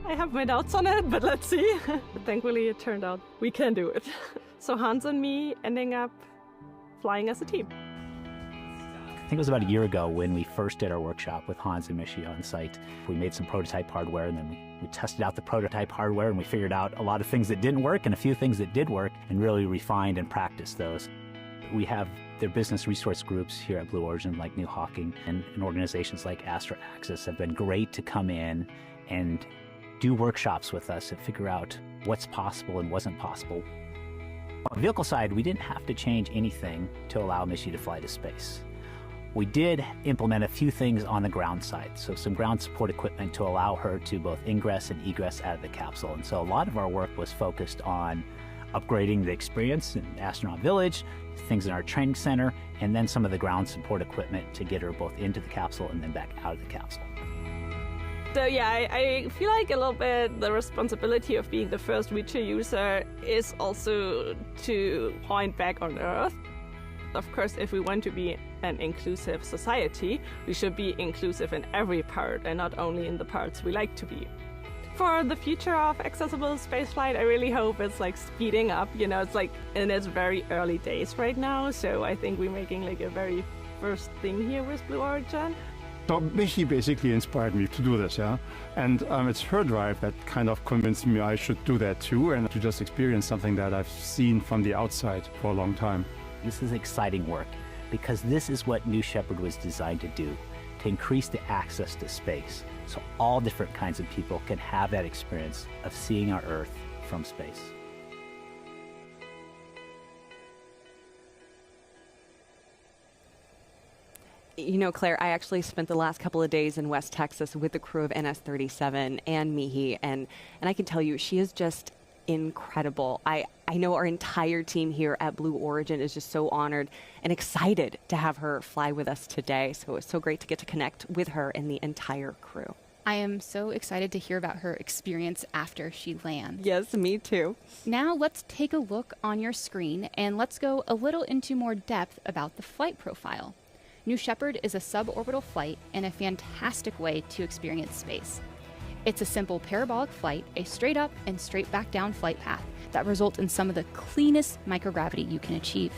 I have my doubts on it, but let's see. But thankfully, it turned out we can do it. So Hans and me ending up flying as a team. I think it was about a year ago when we first did our workshop with Hans and Michi on site. We made some prototype hardware, and then we tested out the prototype hardware, and we figured out a lot of things that didn't work and a few things that did work, and really refined and practiced those. We have their business resource groups here at Blue Origin, like New Hawking, and organizations like Astra Access have been great to come in and do workshops with us and figure out what's possible and wasn't possible. On the vehicle side, we didn't have to change anything to allow Michi to fly to space. We did implement a few things on the ground side, so some ground support equipment to allow her to both ingress and egress out of the capsule. And so a lot of our work was focused on upgrading the experience in Astronaut Village, things in our training center, and then some of the ground support equipment to get her both into the capsule and then back out of the capsule. So yeah, I feel like a little bit the responsibility of being the first wheelchair user is also to point back on Earth. Of course, if we want to be an inclusive society, we should be inclusive in every part and not only in the parts we like to be. For the future of accessible spaceflight, I really hope it's like speeding up. You know, it's like in its very early days right now, so I think we're making like a very first thing here with Blue Origin. So Michi basically inspired me to do this, yeah? And it's her drive that kind of convinced me I should do that too, and to just experience something that I've seen from the outside for a long time. This is exciting work because this is what New Shepard was designed to do, to increase the access to space so all different kinds of people can have that experience of seeing our Earth from space. You know, Claire, I actually spent the last couple of days in West Texas with the crew of NS-37 and Mihi, and I can tell you she is just incredible. I know our entire team here at Blue Origin is just so honored and excited to have her fly with us today. So it's so great to get to connect with her and the entire crew. I am so excited to hear about her experience after she lands. Yes, me too. Now let's take a look on your screen and let's go a little into more depth about the flight profile. New Shepard is a suborbital flight and a fantastic way to experience space. It's a simple parabolic flight, a straight up and straight back down flight path that results in some of the cleanest microgravity you can achieve.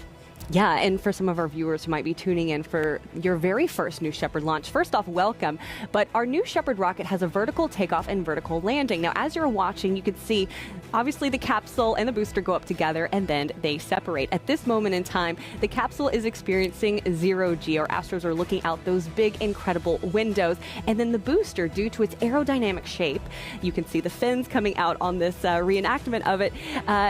Yeah, and for some of our viewers who might be tuning in for your very first New Shepard launch, first off, welcome. But our New Shepard rocket has a vertical takeoff and vertical landing. Now, as you're watching, you can see, obviously, the capsule and the booster go up together, and then they separate. At this moment in time, the capsule is experiencing 0G. Our Astros are looking out those big, incredible windows. And then the booster, due to its aerodynamic shape, you can see the fins coming out on this reenactment of it.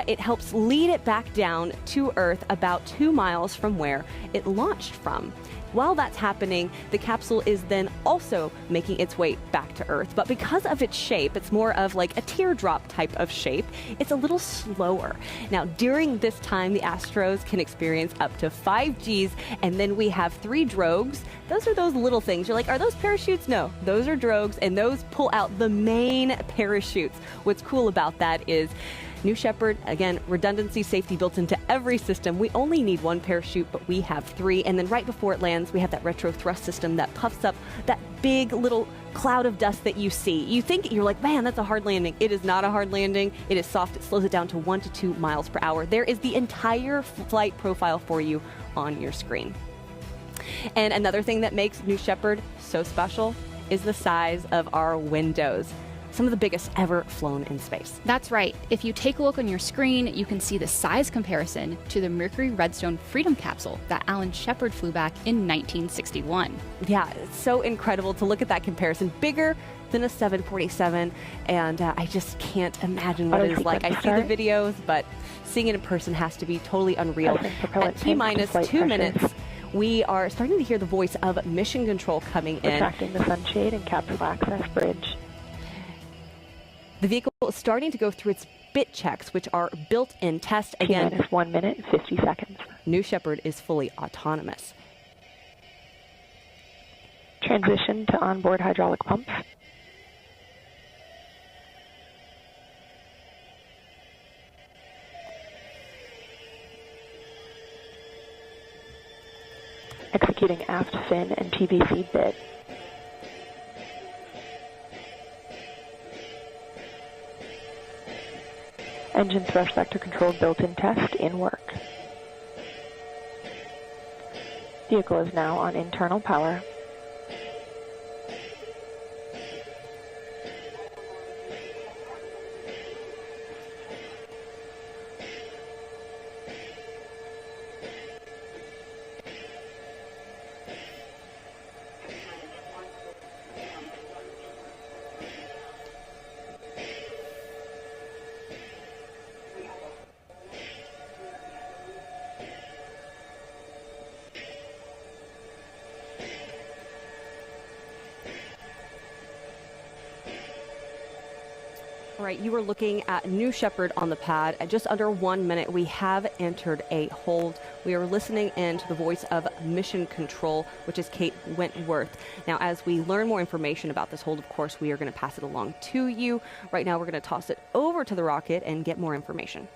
It helps lead it back down to Earth about 2 miles from where it launched from. While that's happening, the capsule is then also making its way back to Earth. But because of its shape, it's more of like a teardrop type of shape, it's a little slower. Now, during this time, the Astros can experience up to 5 Gs, and then we have 3 drogues. Those are those little things. You're like, are those parachutes? No, those are drogues, and those pull out the main parachutes. What's cool about that is New Shepard, again, redundancy, safety built into every system. We only need 1 parachute, but we have 3. And then right before it lands, we have that retro thrust system that puffs up that big little cloud of dust that you see. You think, you're like, man, that's a hard landing. It is not a hard landing. It is soft. It slows it down to 1 to 2 miles per hour. There is the entire flight profile for you on your screen. And another thing that makes New Shepard so special is the size of our windows. Some of the biggest ever flown in space. That's right. If you take a look on your screen, you can see the size comparison to the Mercury Redstone Freedom capsule that Alan Shepard flew back in 1961. Yeah, it's so incredible to look at that comparison. Bigger than a 747, and I just can't imagine what it is like. I see the videos, but seeing it in person has to be totally unreal. At T-minus 2 minutes, we are starting to hear the voice of mission control coming in. Retracting the sunshade and capsule access bridge. The vehicle is starting to go through its bit checks, which are built-in test. Again, T-minus 1 minute and 50 seconds. New Shepard is fully autonomous. Transition to onboard hydraulic pumps. Executing aft fin and PVC bit. Engine thrust vector control built-in test in work. Vehicle is now on internal power. All right, you are looking at New Shepard on the pad. At just under 1 minute, we have entered a hold. We are listening in to the voice of mission control, which is Kate Wentworth. Now, as we learn more information about this hold, of course, we are going to pass it along to you. Right now, we're going to toss it over to the rocket and get more information.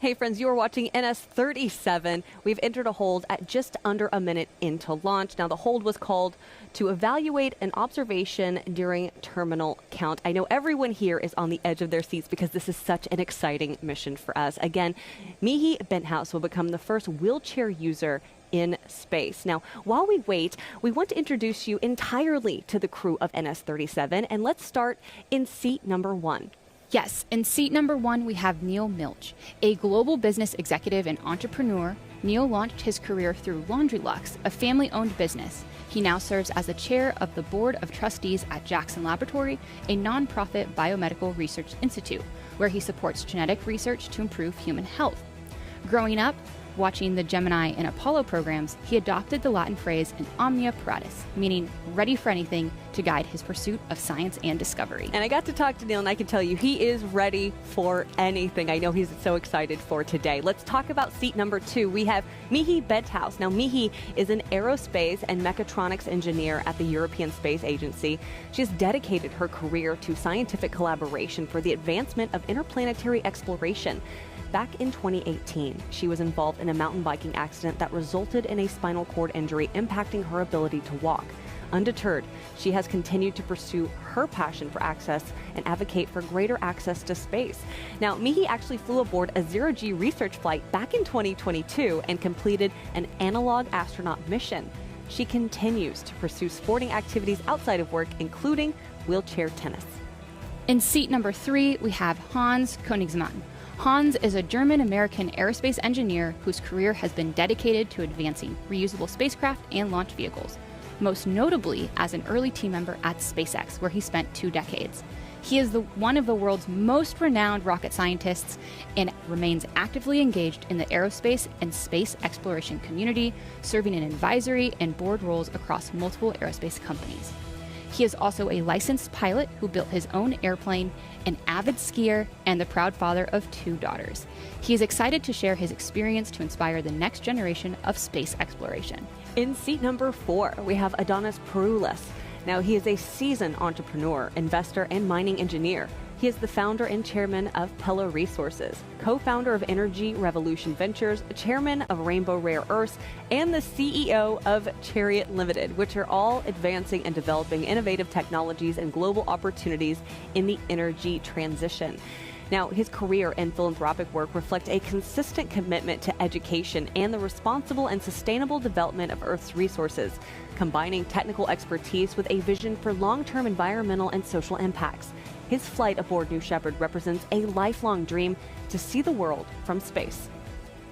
Hey friends, you are watching NS-37. We've entered a hold at just under a minute into launch. Now the hold was called to evaluate an observation during terminal count. I know everyone here is on the edge of their seats because this is such an exciting mission for us. Again, Mihi Benthouse will become the first wheelchair user in space. Now, while we wait, we want to introduce you entirely to the crew of NS-37, and let's start in seat number 1. Yes, in seat number 1, we have Neil Milch, a global business executive and entrepreneur. Neil launched his career through LaundryLux, a family-owned business. He now serves as the chair of the board of trustees at Jackson Laboratory, a nonprofit biomedical research institute, where he supports genetic research to improve human health. Growing up, watching the Gemini and Apollo programs, he adopted the Latin phrase in omnia paratus, meaning ready for anything, to guide his pursuit of science and discovery. And I got to talk to Neil, and I can tell you he is ready for anything. I know he's so excited for today. Let's talk about seat number 2. We have Mihi Benthouse. Now, Mihi is an aerospace and mechatronics engineer at the European Space Agency. She has dedicated her career to scientific collaboration for the advancement of interplanetary exploration. Back in 2018, she was involved in a mountain biking accident that resulted in a spinal cord injury, impacting her ability to walk. Undeterred, she has continued to pursue her passion for access and advocate for greater access to space. Now, Mihi actually flew aboard a zero-G research flight back in 2022 and completed an analog astronaut mission. She continues to pursue sporting activities outside of work, including wheelchair tennis. In seat number 3, we have Hans Königsmann. Hans is a German-American aerospace engineer whose career has been dedicated to advancing reusable spacecraft and launch vehicles, most notably as an early team member at SpaceX, where he spent 2 decades. He is one of the world's most renowned rocket scientists and remains actively engaged in the aerospace and space exploration community, serving in advisory and board roles across multiple aerospace companies. He is also a licensed pilot who built his own airplane, an avid skier, and the proud father of 2 daughters. He is excited to share his experience to inspire the next generation of space exploration. In seat number 4, we have Adonis Peroulas. Now, he is a seasoned entrepreneur, investor, and mining engineer. He is the founder and chairman of Pella Resources, co-founder of Energy Revolution Ventures, chairman of Rainbow Rare Earths, and the CEO of Chariot Limited, which are all advancing and developing innovative technologies and global opportunities in the energy transition. Now, his career and philanthropic work reflect a consistent commitment to education and the responsible and sustainable development of Earth's resources, combining technical expertise with a vision for long-term environmental and social impacts. His flight aboard New Shepard represents a lifelong dream to see the world from space.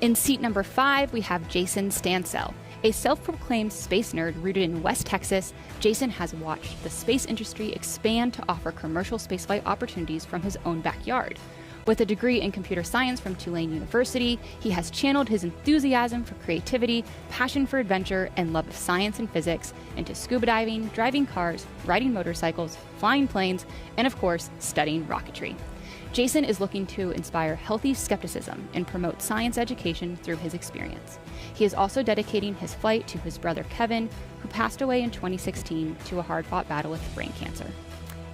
In seat number 5, we have Jason Stansell. A self-proclaimed space nerd rooted in West Texas, Jason has watched the space industry expand to offer commercial spaceflight opportunities from his own backyard. With a degree in computer science from Tulane University, he has channeled his enthusiasm for creativity, passion for adventure, and love of science and physics into scuba diving, driving cars, riding motorcycles, flying planes, and of course, studying rocketry. Jason is looking to inspire healthy skepticism and promote science education through his experience. He is also dedicating his flight to his brother Kevin, who passed away in 2016 to a hard-fought battle with brain cancer.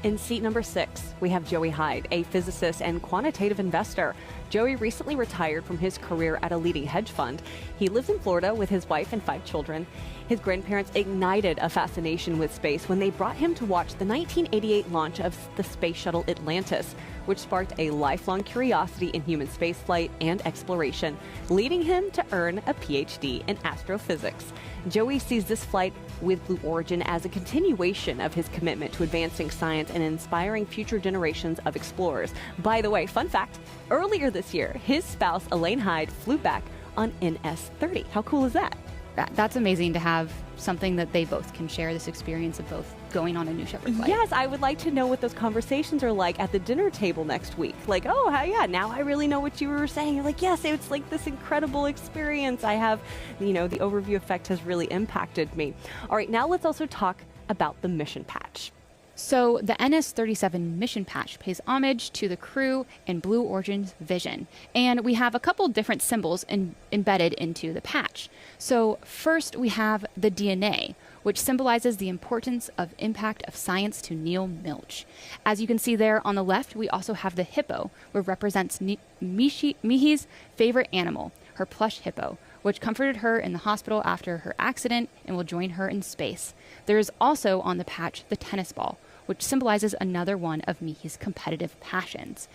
In seat number 6, we have Joey Hyde, a physicist and quantitative investor. Joey recently retired from his career at a leading hedge fund. He lives in Florida with his wife and 5 children. His grandparents ignited a fascination with space when they brought him to watch the 1988 launch of the space shuttle Atlantis, which sparked a lifelong curiosity in human spaceflight and exploration, leading him to earn a PhD in astrophysics. Joey sees this flight with Blue Origin as a continuation of his commitment to advancing science and inspiring future generations of explorers. By the way, fun fact, earlier this year, his spouse, Elaine Hyde, flew back on NS-30. How cool is that? That's amazing to have something that they both can share, this experience of both going on a New Shepard flight. Yes, I would like to know what those conversations are like at the dinner table next week. Like, oh, yeah, now I really know what you were saying. You're like, yes, it's like this incredible experience. I have, the overview effect has really impacted me. All right, now let's also talk about the mission patch. So the NS-37 mission patch pays homage to the crew and Blue Origin's vision. And we have a couple different symbols embedded into the patch. So first we have the DNA, which symbolizes the importance of impact of science to Neil Milch. As you can see there on the left, we also have the hippo, which represents Mihi's favorite animal, her plush hippo, which comforted her in the hospital after her accident and will join her in space. There is also on the patch the tennis ball, which symbolizes another one of Mihi's competitive passions.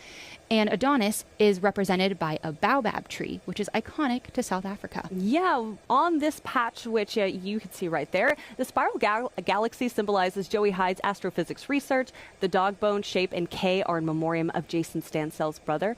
And Adonis is represented by a baobab tree, which is iconic to South Africa. Yeah, on this patch, which you can see right there, the spiral galaxy symbolizes Joey Hyde's astrophysics research. The dog bone shape and K are in memoriam of Jason Stansell's brother,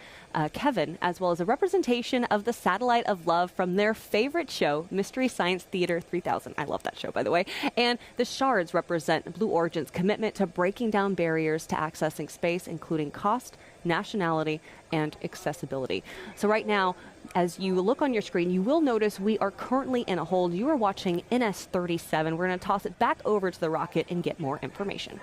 Kevin, as well as a representation of the satellite of love from their favorite show, Mystery Science Theater 3000. I love that show, by the way. And the shards represent Blue Origin's commitment to breaking down barriers to accessing space, including cost, nationality, and accessibility. So right now, as you look on your screen, you will notice we are currently in a hold. You are watching NS-37. We're going to toss it back over to the rocket and get more information.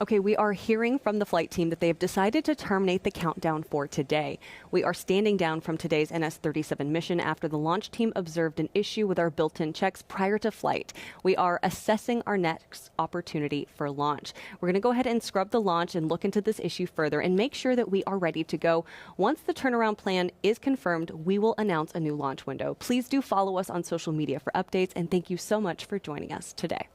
Okay, we are hearing from the flight team that they have decided to terminate the countdown for today. We are standing down from today's NS-37 mission after the launch team observed an issue with our built-in checks prior to flight. We are assessing our next opportunity for launch. We're going to go ahead and scrub the launch and look into this issue further and make sure that we are ready to go. Once the turnaround plan is confirmed, we will announce a new launch window. Please do follow us on social media for updates, and thank you so much for joining us today.